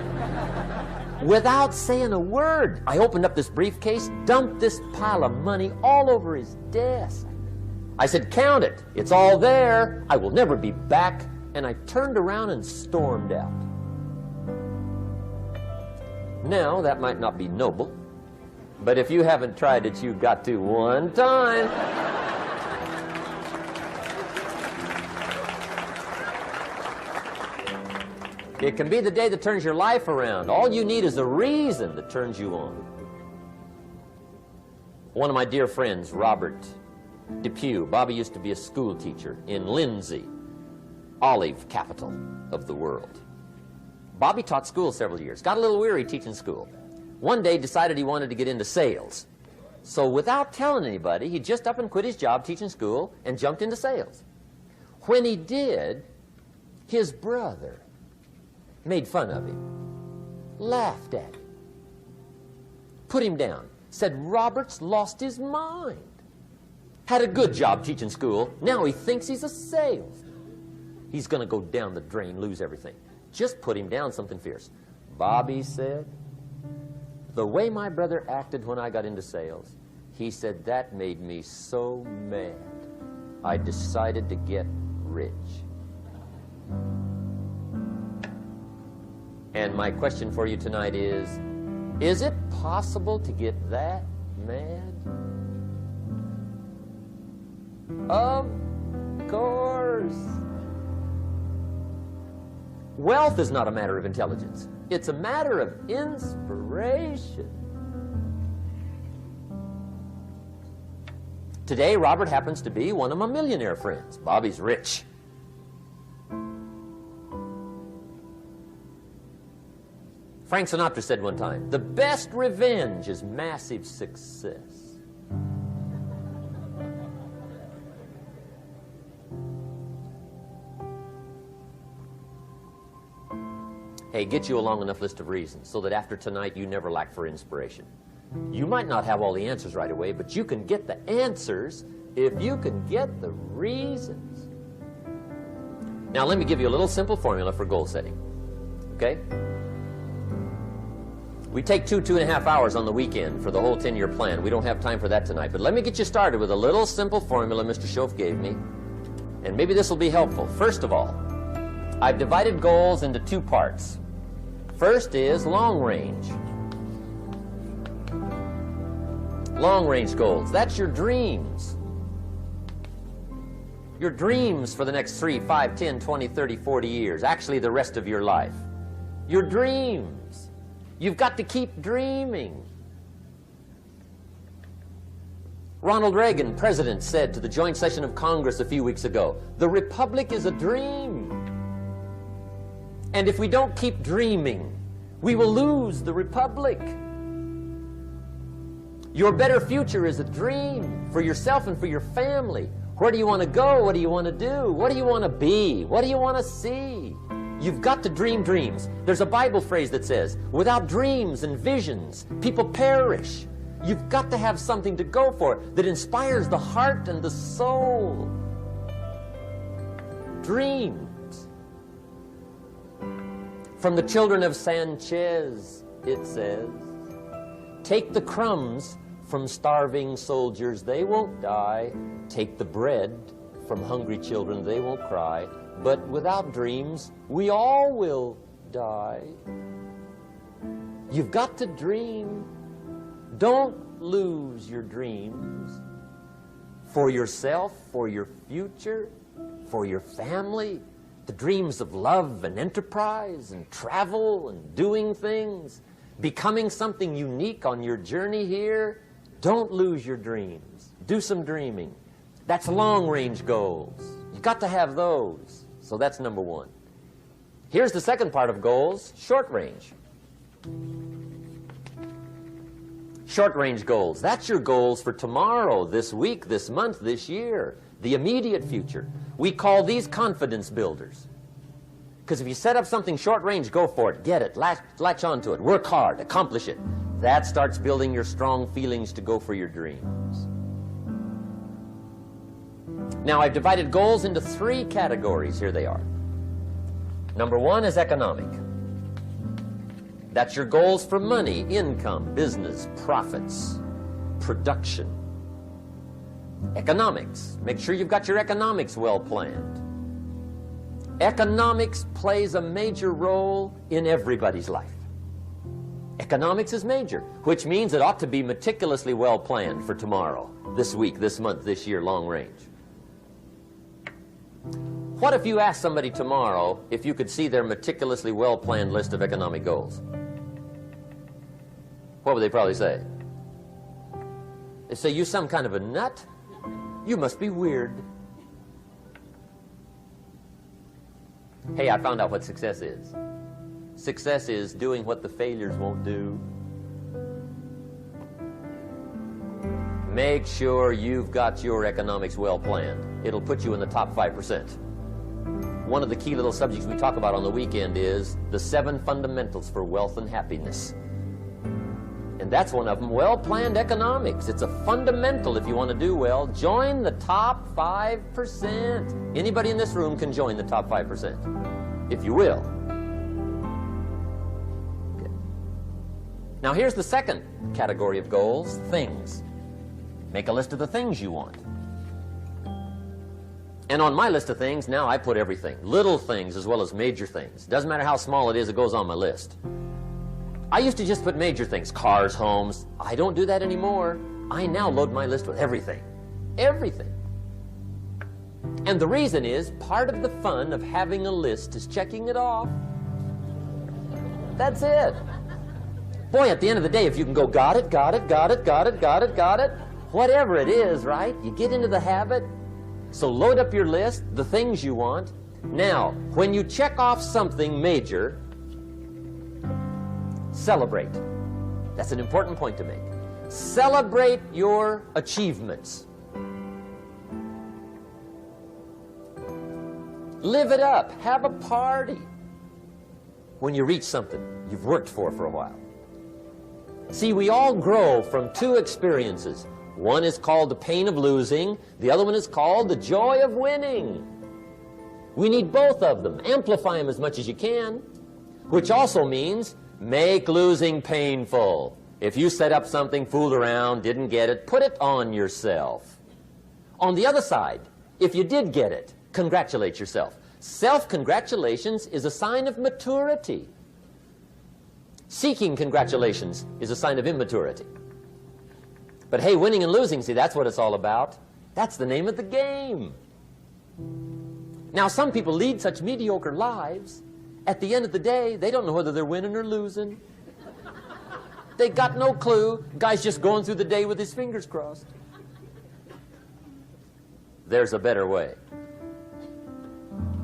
Without saying a word, I opened up this briefcase, dumped this pile of money all over his desk. I said, "Count it. It's all there. I will never be back." And I turned around and stormed out. Now, that might not be noble, but if you haven't tried it, you've got to one time. It can be the day that turns your life around. All you need is a reason that turns you on. One of my dear friends, Robert Depew, Bobby used to be a school teacher in Lindsay, olive capital of the world. Bobby taught school several years, got a little weary teaching school. One day decided he wanted to get into sales. So without telling anybody, he just up and quit his job teaching school and jumped into sales. When he did, his brother made fun of him, laughed at him, put him down, said Robert's lost his mind. Had a good job teaching school. Now he thinks he's a salesman. He's going to go down the drain, lose everything. Just put him down something fierce. Bobby said, the way my brother acted when I got into sales, he said that made me so mad. I decided to get rich. And my question for you tonight is it possible to get that mad? Of course. Wealth is not a matter of intelligence. It's a matter of inspiration. Today, Robert happens to be one of my millionaire friends. Bobby's rich. Frank Sinatra said one time, the best revenge is massive success. Hey, get you a long enough list of reasons so that after tonight you never lack for inspiration. You might not have all the answers right away, but you can get the answers if you can get the reasons. Now let me give you a little simple formula for goal setting. Okay? We take 2.5 hours on the weekend for the whole 10-year plan. We don't have time for that tonight, but let me get you started with a little simple formula Mr. Schoaf gave me, and maybe this will be helpful. First of all, I've divided goals into two parts. First is long range. Long range goals. That's your dreams. Your dreams for the next 3, 5, 10, 20, 30, 40 years. Actually, the rest of your life. Your dreams. You've got to keep dreaming. Ronald Reagan, president, said to the joint session of Congress a few weeks ago, the Republic is a dream. And if we don't keep dreaming, we will lose the Republic. Your better future is a dream for yourself and for your family. Where do you want to go? What do you want to do? What do you want to be? What do you want to see? You've got to dream dreams. There's a Bible phrase that says, without dreams and visions, people perish. You've got to have something to go for that inspires the heart and the soul. Dreams. From the children of Sanchez, it says, take the crumbs from starving soldiers, they won't die. Take the bread from hungry children, they won't cry. But without dreams, we all will die. You've got to dream. Don't lose your dreams. For yourself, for your future, for your family. The dreams of love and enterprise and travel and doing things. Becoming something unique on your journey here. Don't lose your dreams. Do some dreaming. That's long-range goals. You've got to have those. So that's number one. Here's the second part of goals, short-range. Short-range goals. That's your goals for tomorrow, this week, this month, this year. The immediate future. We call these confidence builders. Because if you set up something short-range, go for it. Get it. Latch onto it. Work hard. Accomplish it. That starts building your strong feelings to go for your dreams. Now, I've divided goals into 3 categories. Here they are. Number 1 is economic. That's your goals for money, income, business, profits, production. Economics. Make sure you've got your economics well planned. Economics plays a major role in everybody's life. Economics is major, which means it ought to be meticulously well planned for tomorrow, this week, this month, this year, long range. What if you asked somebody tomorrow if you could see their meticulously well-planned list of economic goals? What would they probably say? They'd say, you some kind of a nut? You must be weird. Hey, I found out what success is. Success is doing what the failures won't do. Make sure you've got your economics well planned. It'll put you in the top 5%. One of the key little subjects we talk about on the weekend is the 7 fundamentals for wealth and happiness. And that's one of them, well-planned economics. It's a fundamental if you want to do well. Join the top 5%. Anybody in this room can join the top 5%, if you will. Okay. Now here's the second category of goals, things. Make a list of the things you want. And on my list of things, now I put everything. Little things as well as major things. Doesn't matter how small it is, it goes on my list. I used to just put major things, cars, homes. I don't do that anymore. I now load my list with everything. Everything. And the reason is, part of the fun of having a list is checking it off. That's it. Boy, at the end of the day, if you can go, got it, got it, got it, got it, got it, got it, whatever it is, right? You get into the habit. So load up your list, the things you want. Now, when you check off something major, celebrate. That's an important point to make. Celebrate your achievements. Live it up. Have a party when you reach something you've worked for a while. See, we all grow from two experiences. One is called the pain of losing. The other one is called the joy of winning. We need both of them. Amplify them as much as you can, which also means make losing painful. If you set up something, fooled around, didn't get it, put it on yourself. On the other side, if you did get it, congratulate yourself. Self-congratulations is a sign of maturity. Seeking congratulations is a sign of immaturity. But hey, winning and losing, see, that's what it's all about. That's the name of the game. Now, some people lead such mediocre lives, at the end of the day, they don't know whether they're winning or losing. They got no clue. Guy's just going through the day with his fingers crossed. There's a better way.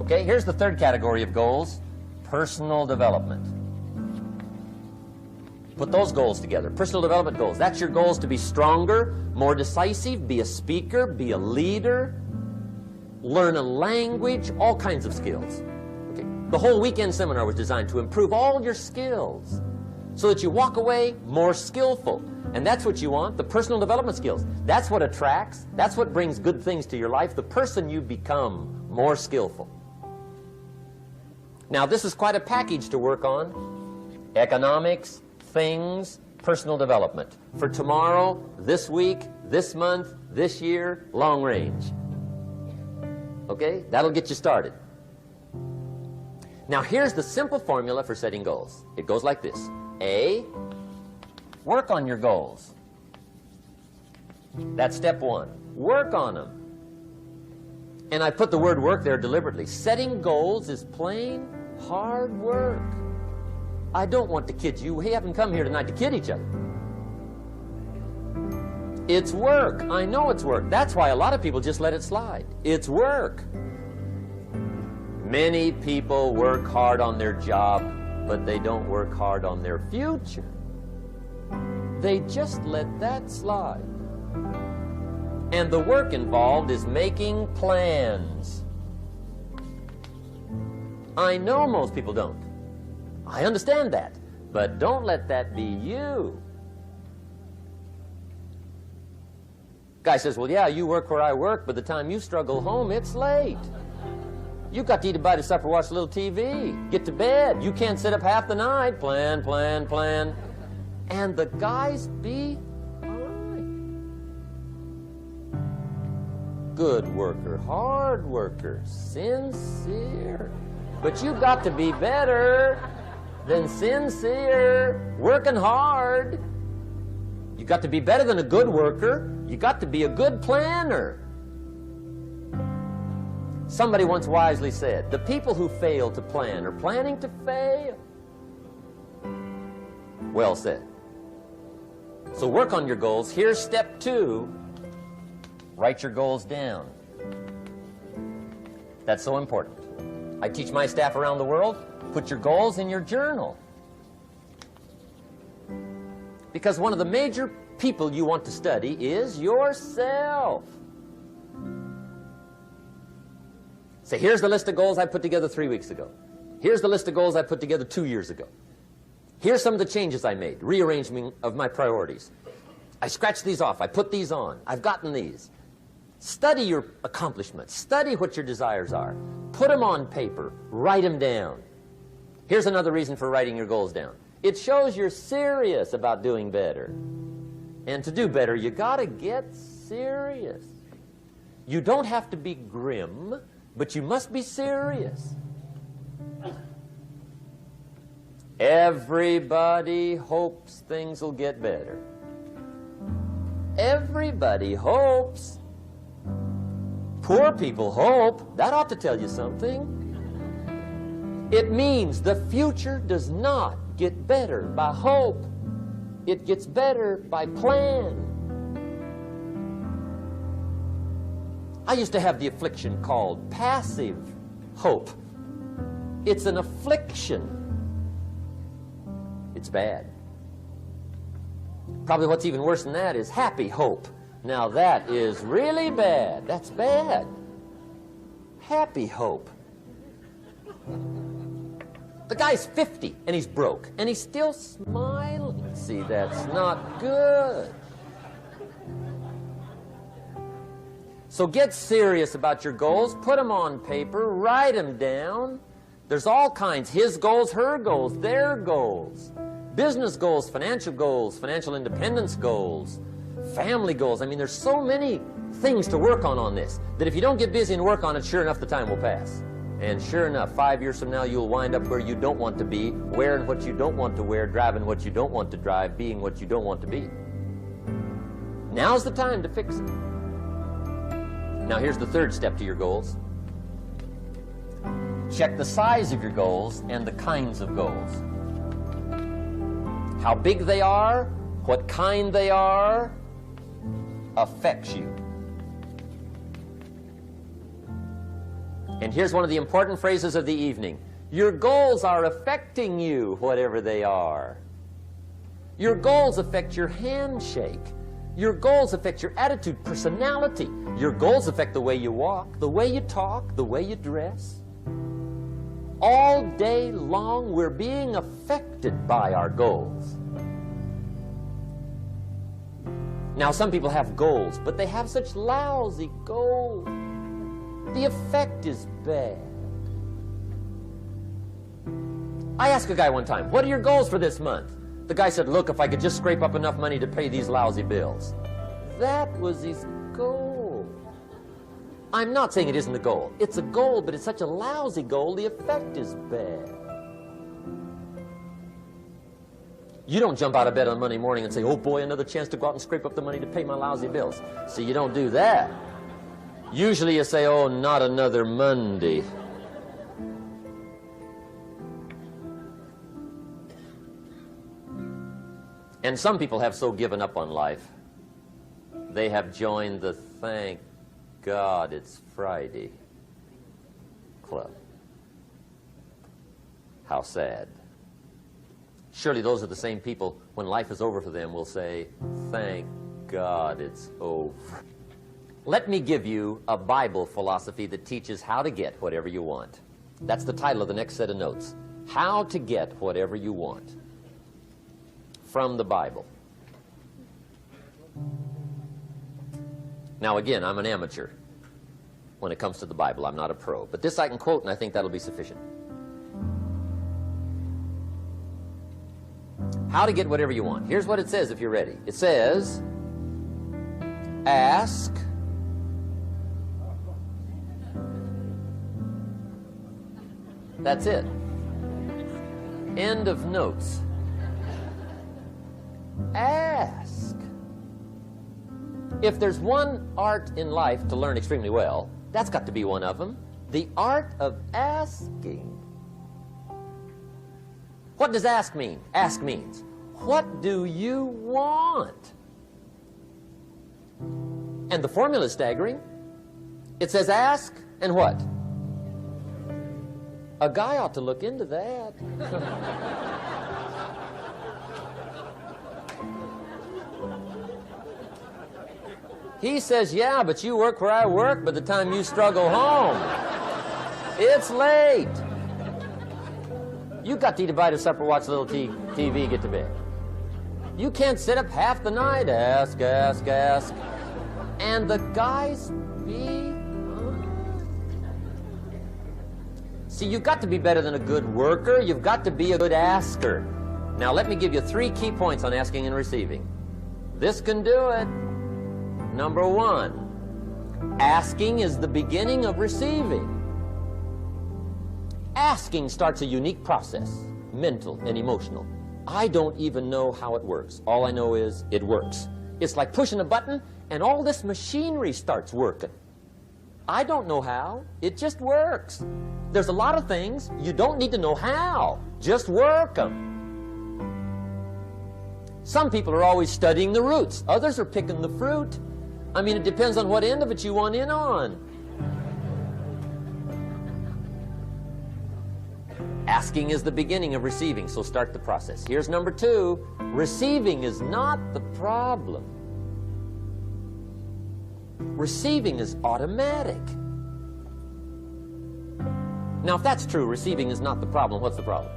Okay, here's the third category of goals, personal development. Put those goals together, personal development goals. That's your goals to be stronger, more decisive, be a speaker, be a leader, learn a language, all kinds of skills. Okay. The whole weekend seminar was designed to improve all your skills so that you walk away more skillful. And that's what you want, the personal development skills. That's what attracts, that's what brings good things to your life, the person you become, more skillful. Now, this is quite a package to work on. Economics, things, personal development. For tomorrow, this week, this month, this year, long range. Okay? That'll get you started. Now, here's the simple formula for setting goals. It goes like this. A, work on your goals. That's step one. Work on them. And I put the word work there deliberately. Setting goals is plain hard work. I don't want to kid you. We haven't come here tonight to kid each other. It's work. I know it's work. That's why a lot of people just let it slide. It's work. Many people work hard on their job, but they don't work hard on their future. They just let that slide. And the work involved is making plans. I know most people don't. I understand that, but don't let that be you. Guy says, well, yeah, you work where I work, but the time you struggle home, it's late. You got to eat a bite of supper, watch a little TV, get to bed. You can't sit up half the night. Plan, plan, plan. And the guys be all right. Good worker, hard worker, sincere. But you got to be better than sincere, working hard. You got to be better than a good worker. You got to be a good planner. Somebody once wisely said, the people who fail to plan are planning to fail. Well said. So work on your goals. Here's step 2. Write your goals down. That's so important. I teach my staff around the world, put your goals in your journal. Because one of the major people you want to study is yourself. Say, here's the list of goals I put together 3 weeks ago. Here's the list of goals I put together 2 years ago. Here's some of the changes I made, rearrangement of my priorities. I scratched these off. I put these on. I've gotten these. Study your accomplishments. Study what your desires are. Put them on paper. Write them down. Here's another reason for writing your goals down. It shows you're serious about doing better. And to do better, you got to get serious. You don't have to be grim, but you must be serious. Everybody hopes things will get better. Everybody hopes. Poor people hope. That ought to tell you something. It means the future does not get better by hope. It gets better by plan. I used to have the affliction called passive hope. It's an affliction. It's bad. Probably what's even worse than that is happy hope. Now that is really bad. That's bad. Happy hope. The guy's 50 and he's broke and he's still smiling. See, that's not good. So get serious about your goals. Put them on paper. Write them down. There's all kinds. His goals, her goals, their goals. Business goals, financial independence goals, family goals. I mean, there's so many things to work on this that if you don't get busy and work on it, sure enough, the time will pass. And sure enough, 5 years from now, you'll wind up where you don't want to be, wearing what you don't want to wear, driving what you don't want to drive, being what you don't want to be. Now's the time to fix it. Now, here's the third step to your goals. Check the size of your goals and the kinds of goals. How big they are, what kind they are, affects you. And here's one of the important phrases of the evening. Your goals are affecting you, whatever they are. Your goals affect your handshake. Your goals affect your attitude, personality. Your goals affect the way you walk, the way you talk, the way you dress. All day long, we're being affected by our goals. Now, some people have goals, but they have such lousy goals. The effect is bad. I asked a guy one time, what are your goals for this month? The guy said, look, if I could just scrape up enough money to pay these lousy bills. That was his goal. I'm not saying it isn't a goal. It's a goal, but it's such a lousy goal, the effect is bad. You don't jump out of bed on Monday morning and say, oh boy, another chance to go out and scrape up the money to pay my lousy bills. See, you don't do that. Usually you say, oh, not another Monday. And some people have so given up on life, they have joined the thank God it's Friday club. How sad. Surely those are the same people, when life is over for them, will say, thank God it's over. Let me give you a Bible philosophy that teaches how to get whatever you want. That's the title of the next set of notes. How to get whatever you want. From the Bible. Now again, I'm an amateur when it comes to the Bible. I'm not a pro. But this I can quote, and I think that'll be sufficient. How to get whatever you want. Here's what it says if you're ready. It says, ask, that's it. End of notes. Ask. If there's one art in life to learn extremely well, that's got to be one of them. The art of asking. What does ask mean? Ask means, what do you want? And the formula is staggering. It says ask and what? A guy ought to look into that. He says, yeah, but you work where I work. By the time you struggle home, it's late. You got to eat a bite of supper, watch a little TV, get to bed. You can't sit up half the night, ask. And the guys be... See, you've got to be better than a good worker. You've got to be a good asker. Now, let me give you 3 key points on asking and receiving. This can do it. Number 1, asking is the beginning of receiving. Asking starts a unique process, mental and emotional. I don't even know how it works. All I know is it works. It's like pushing a button and all this machinery starts working. I don't know how. It just works. There's a lot of things you don't need to know how. Just work them. Some people are always studying the roots. Others are picking the fruit. I mean, it depends on what end of it you want in on. Asking is the beginning of receiving, so start the process. Here's number 2. Receiving is not the problem. Receiving is automatic. Now, if that's true, receiving is not the problem, what's the problem?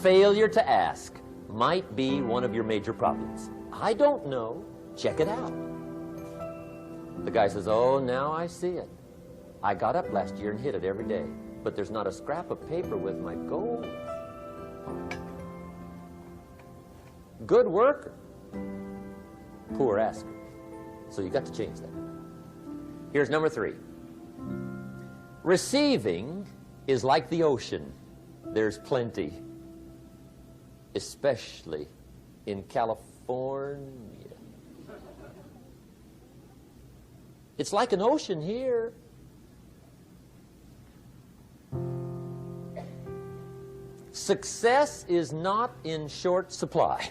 Failure to ask might be one of your major problems. I don't know. Check it out. The guy says, oh, now I see it. I got up last year and hit it every day, but there's not a scrap of paper with my goals. Good worker, poor asker. So you got to change that. Here's number 3. Receiving is like the ocean. There's plenty, especially in California. It's like an ocean here. Success is not in short supply.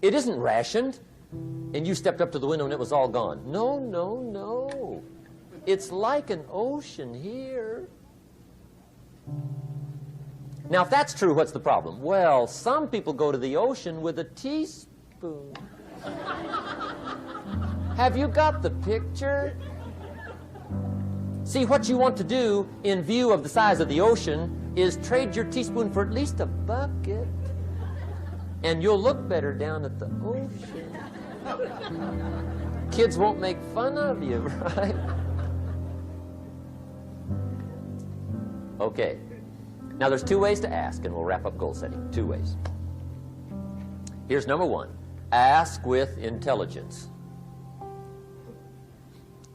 It isn't rationed, and you stepped up to the window and it was all gone. No, no, no. It's like an ocean here. Now, if that's true, what's the problem? Well, some people go to the ocean with a teaspoon. Have you got the picture? See, what you want to do in view of the size of the ocean is trade your teaspoon for at least a bucket, and you'll look better down at the ocean. Kids won't make fun of you, right? Okay. Now, there's 2 ways to ask, and we'll wrap up goal setting. 2 ways. Here's number 1. Ask with intelligence.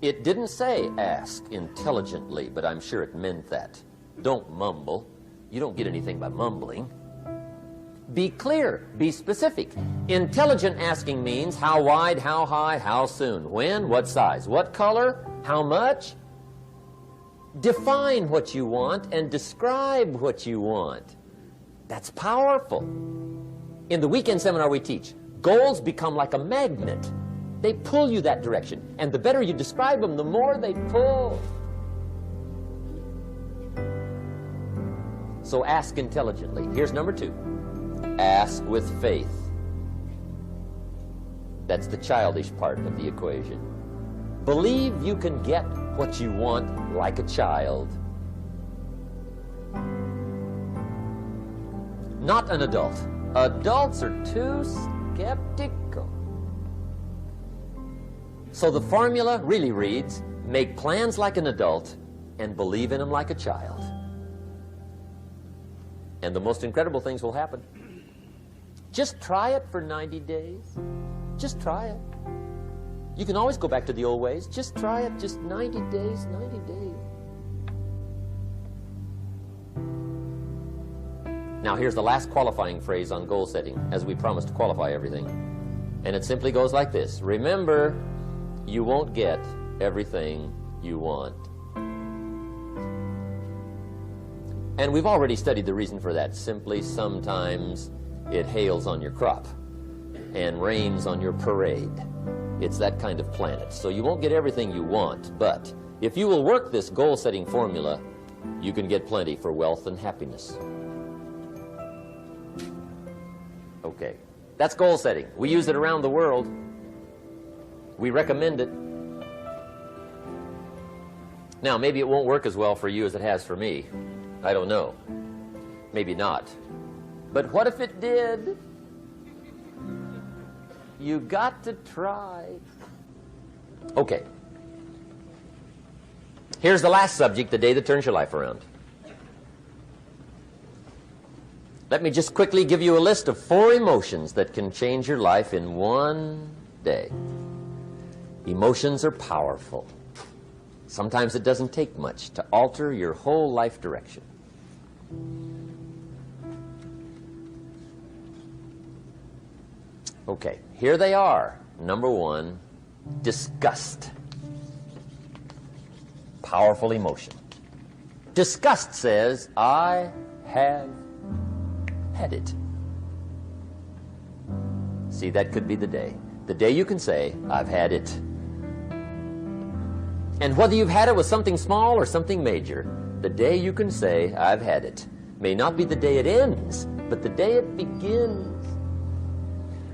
It didn't say ask intelligently, but I'm sure it meant that. Don't mumble. You don't get anything by mumbling. Be clear. Be specific. Intelligent asking means how wide, how high, how soon, when, what size, what color, how much. Define what you want and describe what you want. That's powerful. In the weekend seminar we teach, goals become like a magnet. They pull you that direction. And the better you describe them, the more they pull. So ask intelligently. Here's number 2. Ask with faith. That's the childish part of the equation. Believe you can get what you want like a child. Not an adult. Adults are too skeptical. So the formula really reads, make plans like an adult and believe in them like a child. And the most incredible things will happen. Just try it for 90 days. Just try it. You can always go back to the old ways. Just try it, just 90 days, 90 days. Now here's the last qualifying phrase on goal setting, as we promised to qualify everything. And it simply goes like this. Remember, you won't get everything you want. And we've already studied the reason for that. Simply, sometimes it hails on your crop and rains on your parade. It's that kind of planet. So you won't get everything you want, but if you will work this goal-setting formula, you can get plenty for wealth and happiness. Okay, that's goal setting. We use it around the world. We recommend it. Now, maybe it won't work as well for you as it has for me. I don't know. Maybe not. But what if it did? You got to try. Okay. Here's the last subject, the day that turns your life around. Let me just quickly give you a list of 4 emotions that can change your life in one day. Emotions are powerful. Sometimes it doesn't take much to alter your whole life direction. Okay, here they are. Number 1, disgust. Powerful emotion. Disgust says, I have had it. See, that could be the day. The day you can say, I've had it. And whether you've had it with something small or something major, the day you can say, I've had it, may not be the day it ends, but the day it begins.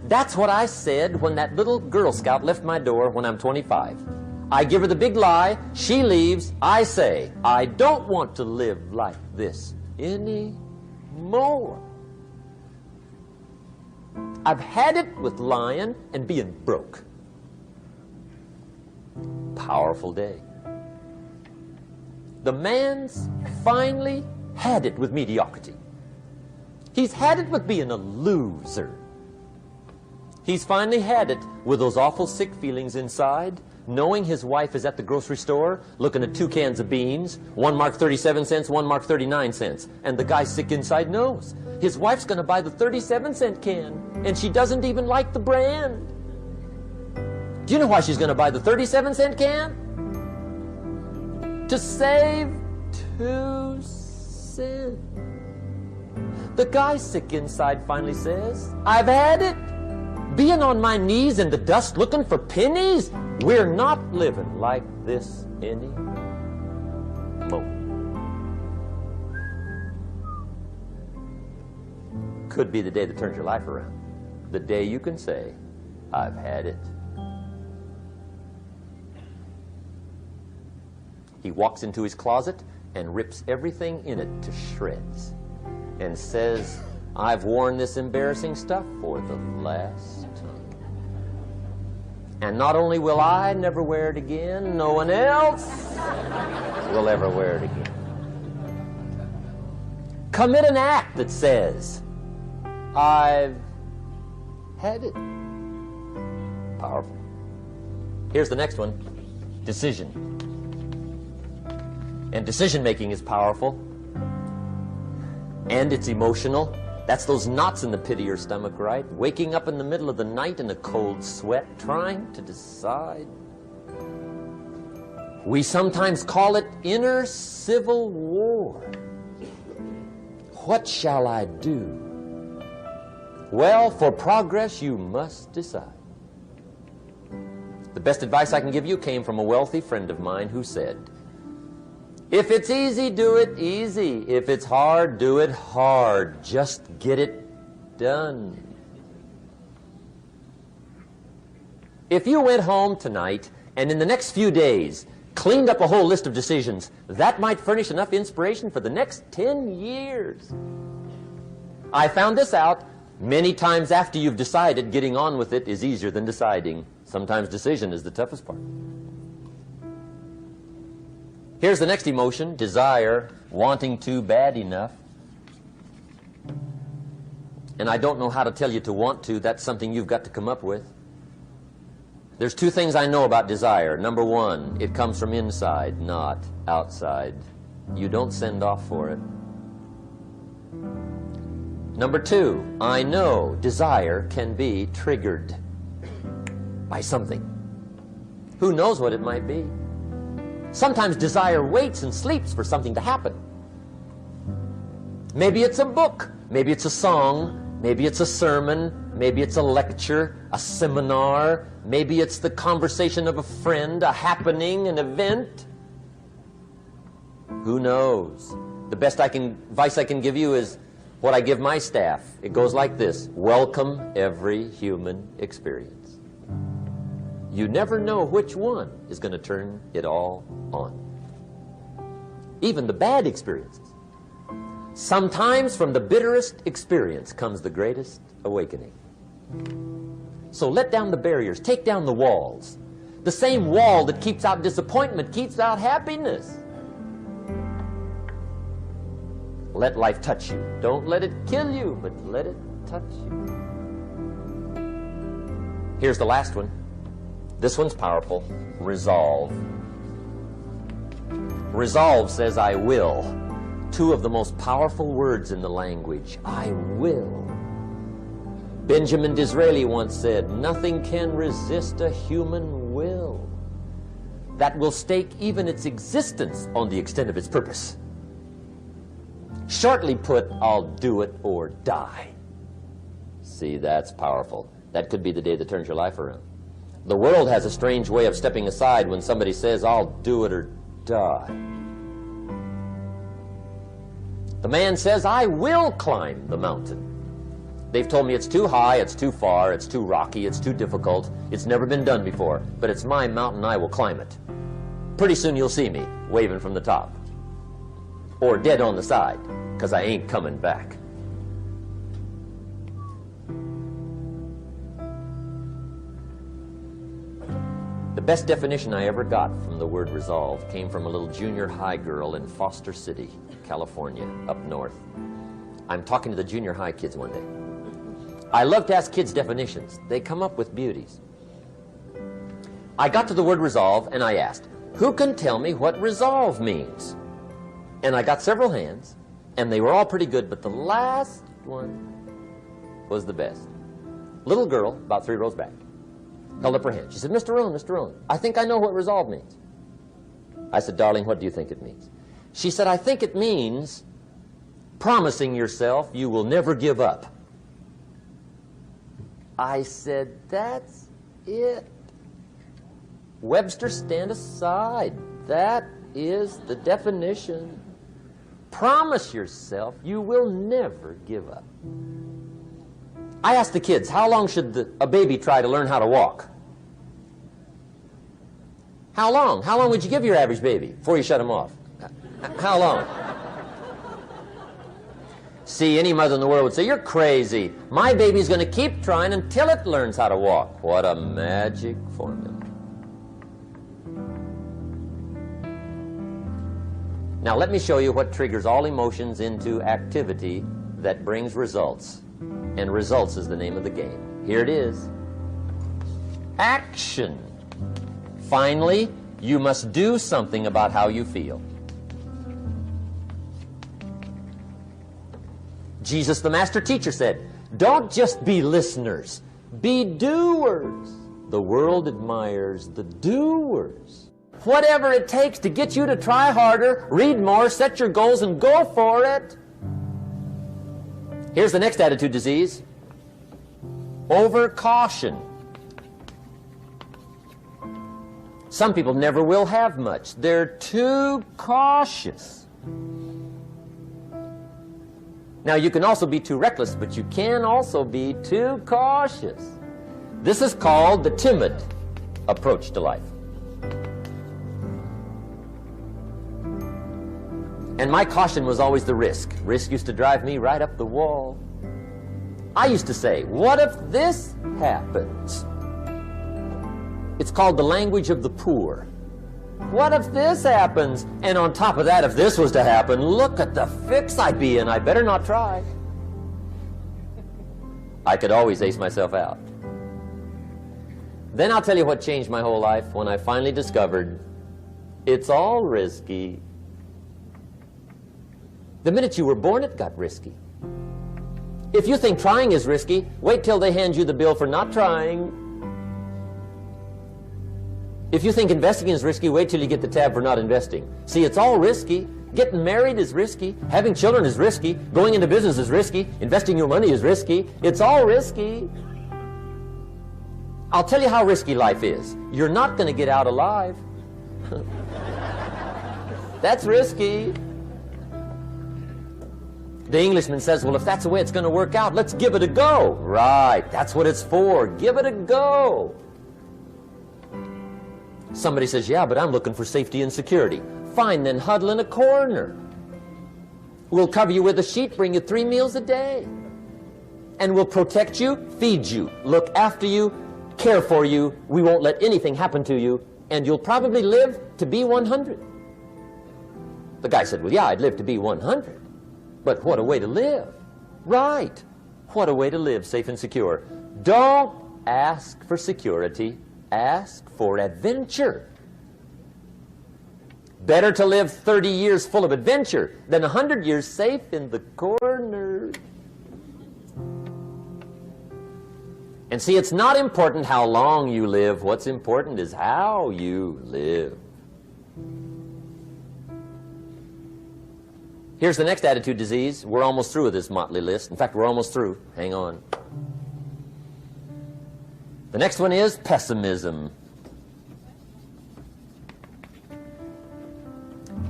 That's what I said when that little Girl Scout left my door when I'm 25. I give her the big lie, she leaves, I say, I don't want to live like this anymore. I've had it with lying and being broke. Powerful day. The man's finally had it with mediocrity. He's had it with being a loser. He's finally had it with those awful sick feelings inside, knowing his wife is at the grocery store looking at 2 cans of beans, one marked 37 cents, one marked 39 cents. And the guy sick inside knows his wife's going to buy the 37-cent can, and she doesn't even like the brand. Do you know why she's going to buy the 37-cent can? To save 2 cents. The guy sick inside finally says, I've had it. Being on my knees in the dust looking for pennies? We're not living like this anymore. Could be the day that turns your life around. The day you can say, I've had it. He walks into his closet and rips everything in it to shreds and says, I've worn this embarrassing stuff for the last time. And not only will I never wear it again, no one else will ever wear it again. Commit an act that says, I've had it. Powerful. Here's the next one. Decision. And decision making is powerful. And it's emotional. That's those knots in the pit of your stomach, right? Waking up in the middle of the night in a cold sweat, trying to decide. We sometimes call it inner civil war. What shall I do? Well, for progress, you must decide. The best advice I can give you came from a wealthy friend of mine who said, if it's easy, do it easy. If it's hard, do it hard. Just get it done. If you went home tonight and in the next few days cleaned up a whole list of decisions, that might furnish enough inspiration for the next 10 years. I found this out many times after you've decided. Getting on with it is easier than deciding. Sometimes decision is the toughest part. Here's the next emotion, desire, wanting to bad enough. And I don't know how to tell you to want to. That's something you've got to come up with. There's 2 things I know about desire. Number 1, it comes from inside, not outside. You don't send off for it. Number 2, I know desire can be triggered by something. Who knows what it might be? Sometimes desire waits and sleeps for something to happen. Maybe it's a book, maybe it's a song, maybe it's a sermon, maybe it's a lecture, a seminar, maybe it's the conversation of a friend, a happening, an event. Who knows? The best advice I can give you is what I give my staff. It goes like this: welcome every human experience. You never know which one is going to turn it all on. Even the bad experiences. Sometimes from the bitterest experience comes the greatest awakening. So let down the barriers, take down the walls. The same wall that keeps out disappointment keeps out happiness. Let life touch you. Don't let it kill you, but let it touch you. Here's the last one. This one's powerful. Resolve. Resolve says, I will. Two of the most powerful words in the language. I will. Benjamin Disraeli once said, nothing can resist a human will that will stake even its existence on the extent of its purpose. Shortly put, I'll do it or die. See, that's powerful. That could be the day that turns your life around. The world has a strange way of stepping aside when somebody says, I'll do it or die. The man says, I will climb the mountain. They've told me it's too high, it's too far, it's too rocky, it's too difficult, it's never been done before, but it's my mountain, I will climb it. Pretty soon you'll see me waving from the top. Or dead on the side, because I ain't coming back. The best definition I ever got from the word resolve came from a little junior high girl in Foster City, California, up north. I'm talking to the junior high kids one day. I love to ask kids definitions. They come up with beauties. I got to the word resolve and I asked, who can tell me what resolve means? And I got several hands, and they were all pretty good, but the last one was the best. Little girl, about 3 rows back, held up her hand. She said, Mr. Rohn, I think I know what resolve means. I said, darling, what do you think it means? She said, I think it means promising yourself you will never give up. I said, that's it. Webster, stand aside. That is the definition. Promise yourself you will never give up. I asked the kids, how long should a baby try to learn how to walk? How long? How long would you give your average baby before you shut him off? How long? See, any mother in the world would say, you're crazy. My baby's going to keep trying until it learns how to walk. What a magic formula. Now let me show you what triggers all emotions into activity that brings results. And results is the name of the game. Here it is. Action. Finally, you must do something about how you feel. Jesus, the master teacher, said, don't just be listeners, be doers. The world admires the doers. Whatever it takes to get you to try harder, read more, set your goals, and go for it. Here's the next attitude disease. Over-caution. Some people never will have much. They're too cautious. Now, you can also be too reckless, but you can also be too cautious. This is called the timid approach to life. And my caution was always the risk. Risk used to drive me right up the wall. I used to say, what if this happens? It's called the language of the poor. What if this happens? And on top of that, if this was to happen, look at the fix I'd be in. I better not try. I could always ace myself out. Then I'll tell you what changed my whole life when I finally discovered it's all risky. The minute you were born, it got risky. If you think trying is risky, wait till they hand you the bill for not trying. If you think investing is risky, wait till you get the tab for not investing. See, it's all risky. Getting married is risky. Having children is risky. Going into business is risky. Investing your money is risky. It's all risky. I'll tell you how risky life is. You're not going to get out alive. That's risky. The Englishman says, well, if that's the way it's going to work out, let's give it a go. Right, that's what it's for. Give it a go. Somebody says, yeah, but I'm looking for safety and security. Fine, then huddle in a corner. We'll cover you with a sheet, bring you 3 meals a day. And we'll protect you, feed you, look after you, care for you. We won't let anything happen to you. And you'll probably live to be 100. The guy said, well, yeah, I'd live to be 100. But what a way to live. Right. What a way to live, safe and secure. Don't ask for security. Ask for adventure. Better to live 30 years full of adventure than 100 years safe in the corner. And see, it's not important how long you live. What's important is how you live. Here's the next attitude disease. We're almost through with this motley list. In fact, we're almost through. Hang on. The next one is pessimism.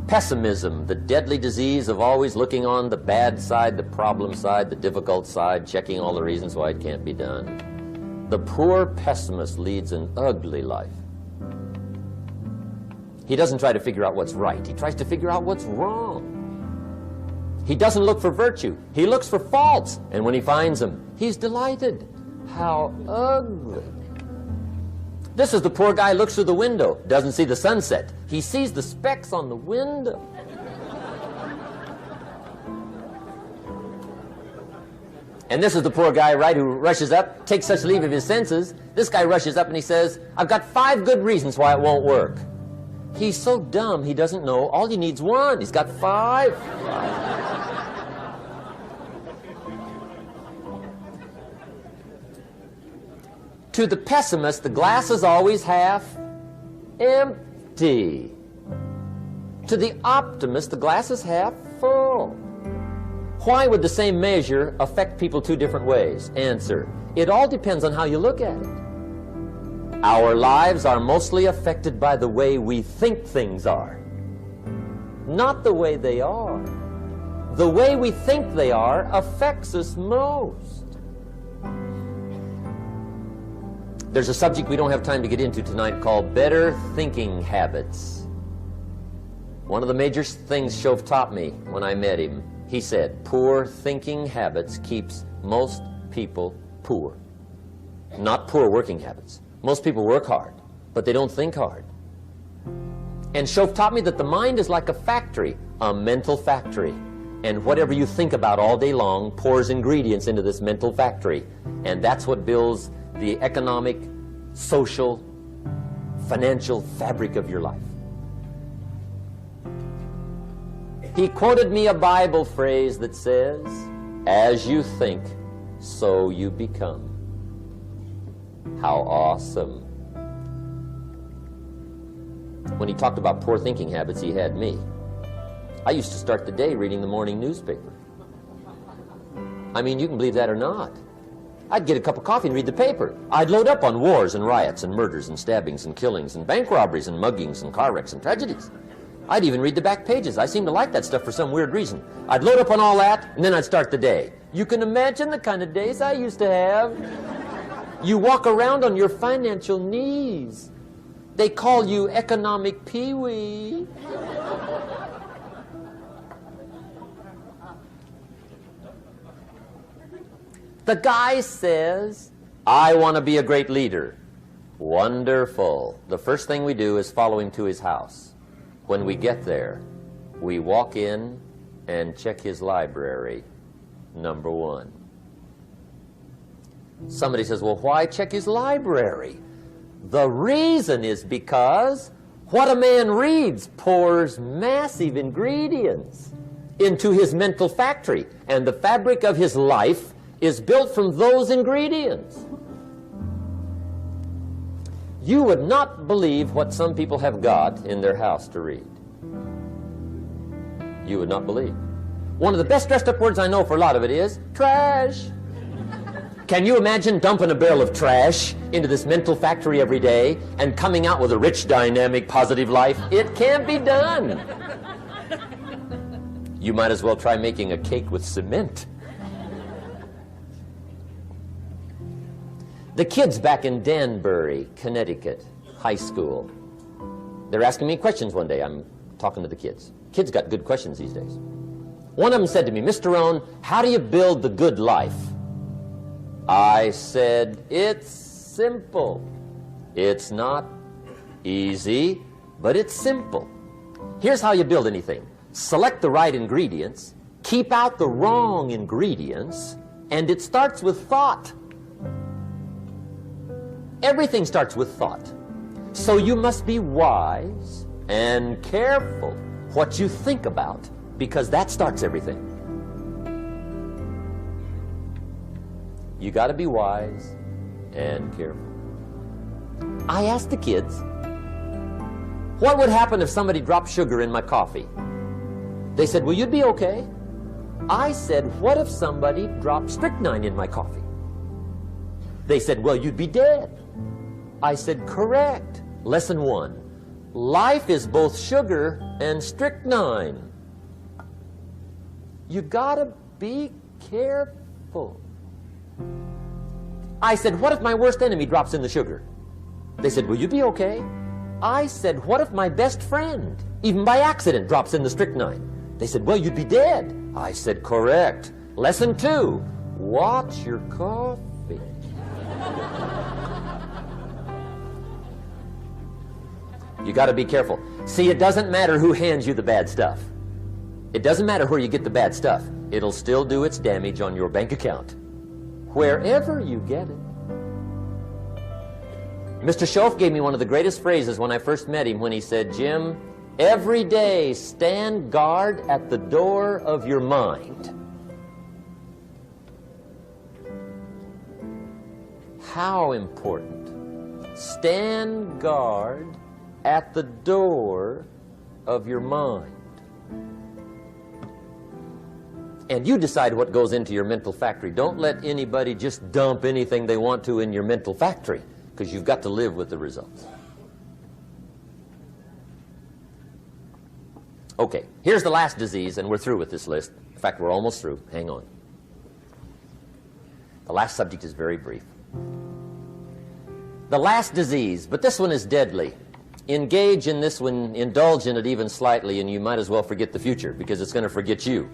Pessimism, the deadly disease of always looking on the bad side, the problem side, the difficult side, checking all the reasons why it can't be done. The poor pessimist leads an ugly life. He doesn't try to figure out what's right. He tries to figure out what's wrong. He doesn't look for virtue. He looks for faults. And when he finds them, he's delighted. How ugly. This is the poor guy who looks through the window, doesn't see the sunset. He sees the specks on the window. And this is the poor guy, right, who rushes up, takes such leave of his senses. This guy rushes up and he says, I've got 5 good reasons why it won't work. He's so dumb he doesn't know. All he needs 1. He's got 5. To the pessimist, the glass is always half empty. To the optimist, the glass is half full. Why would the same measure affect people 2 different ways? Answer: it all depends on how you look at it. Our lives are mostly affected by the way we think things are, not the way they are. The way we think they are affects us most. There's a subject we don't have time to get into tonight called better thinking habits. One of the major things Shove taught me when I met him, he said, poor thinking habits keeps most people poor. Not poor working habits. Most people work hard, but they don't think hard. And Shove taught me that the mind is like a factory, a mental factory. And whatever you think about all day long pours ingredients into this mental factory. And that's what builds the economic, social, financial fabric of your life. He quoted me a Bible phrase that says, as you think, so you become. How awesome. When he talked about poor thinking habits, he had me. I used to start the day reading the morning newspaper. I mean, you can believe that or not. I'd get a cup of coffee and read the paper. I'd load up on wars and riots and murders and stabbings and killings and bank robberies and muggings and car wrecks and tragedies. I'd even read the back pages. I seem to like that stuff for some weird reason. I'd load up on all that, and then I'd start the day. You can imagine the kind of days I used to have. You walk around on your financial knees. They call you economic peewee. The guy says, I want to be a great leader. Wonderful. The first thing we do is follow him to his house. When we get there, we walk in and check his library, number 1. Somebody says, well, why check his library? The reason is because what a man reads pours massive ingredients into his mental factory, and the fabric of his life is built from those ingredients. You would not believe what some people have got in their house to read. You would not believe. One of the best dressed up words I know for a lot of it is trash. Can you imagine dumping a barrel of trash into this mental factory every day and coming out with a rich, dynamic, positive life? It can't be done. You might as well try making a cake with cement. The kids back in Danbury, Connecticut, high school, they're asking me questions one day. I'm talking to the kids. Kids got good questions these days. One of them said to me, Mr. Rohn, how do you build the good life? I said, it's simple. It's not easy, but it's simple. Here's how you build anything. Select the right ingredients, keep out the wrong ingredients, and it starts with thought. Everything starts with thought. So you must be wise and careful what you think about, because that starts everything. You got to be wise and careful. I asked the kids, what would happen if somebody dropped sugar in my coffee? They said, well, you'd be okay. I said, what if somebody dropped strychnine in my coffee? They said, well, you'd be dead. I said, correct. Lesson 1. Life is both sugar and strychnine. You gotta be careful. I said, what if my worst enemy drops in the sugar? They said, will you be okay? I said, what if my best friend, even by accident, drops in the strychnine? They said, well, you'd be dead. I said, correct. Lesson 2, watch your coffee. You got to be careful. See, it doesn't matter who hands you the bad stuff. It doesn't matter where you get the bad stuff. It'll still do its damage on your bank account, wherever you get it. Mr. Schoaf gave me one of the greatest phrases when I first met him when he said, Jim, every day stand guard at the door of your mind. How important. Stand guard at the door of your mind. And you decide what goes into your mental factory. Don't let anybody just dump anything they want to in your mental factory, because you've got to live with the results. Okay, here's the last disease, and we're through with this list. In fact, we're almost through. Hang on. The last subject is very brief. The last disease, but this one is deadly. Engage in this one, indulge in it even slightly, and you might as well forget the future, because it's going to forget you.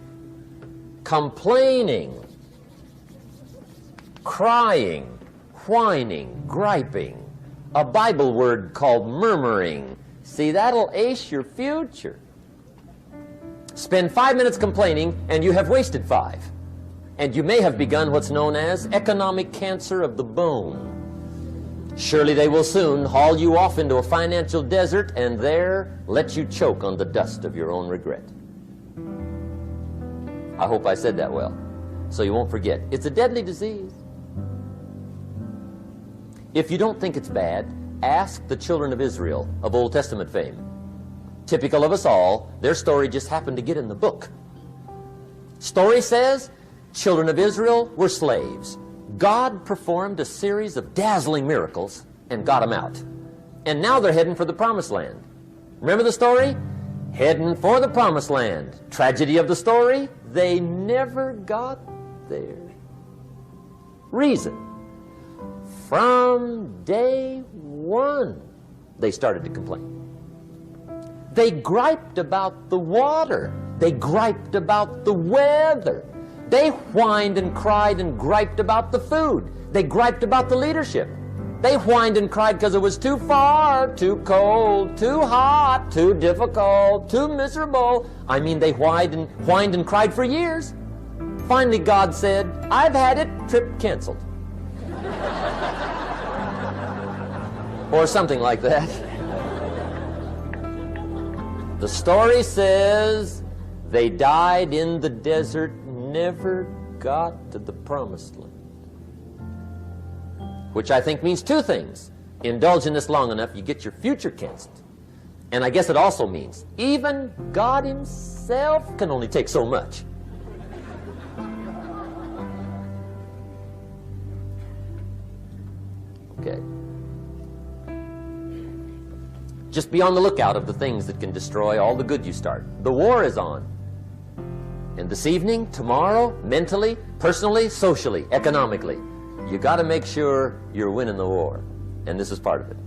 Complaining, crying, whining, griping, a Bible word called murmuring. See, that'll ace your future. Spend 5 minutes complaining, and you have wasted 5. And you may have begun what's known as economic cancer of the bone. Surely they will soon haul you off into a financial desert and there let you choke on the dust of your own regret. I hope I said that well, so you won't forget. It's a deadly disease. If you don't think it's bad, ask the children of Israel of Old Testament fame. Typical of us all, their story just happened to get in the book. Story says, children of Israel were slaves. God performed a series of dazzling miracles and got them out. And now they're heading for the promised land. Remember the story? Heading for the promised land. Tragedy of the story, they never got there. Reason. From day one, they started to complain. They griped about the water. They griped about the weather. They whined and cried and griped about the food. They griped about the leadership. They whined and cried because it was too far, too cold, too hot, too difficult, too miserable. I mean, they whined and cried for years. Finally, God said, I've had it, trip canceled. Or something like that. The story says they died in the desert, never got to the promised land. Which I think means 2 things. Indulge in this long enough, you get your future canceled. And I guess it also means even God himself can only take so much. Okay. Just be on the lookout of the things that can destroy all the good you start. The war is on. And this evening, tomorrow, mentally, personally, socially, economically, you got to make sure you're winning the war. And this is part of it.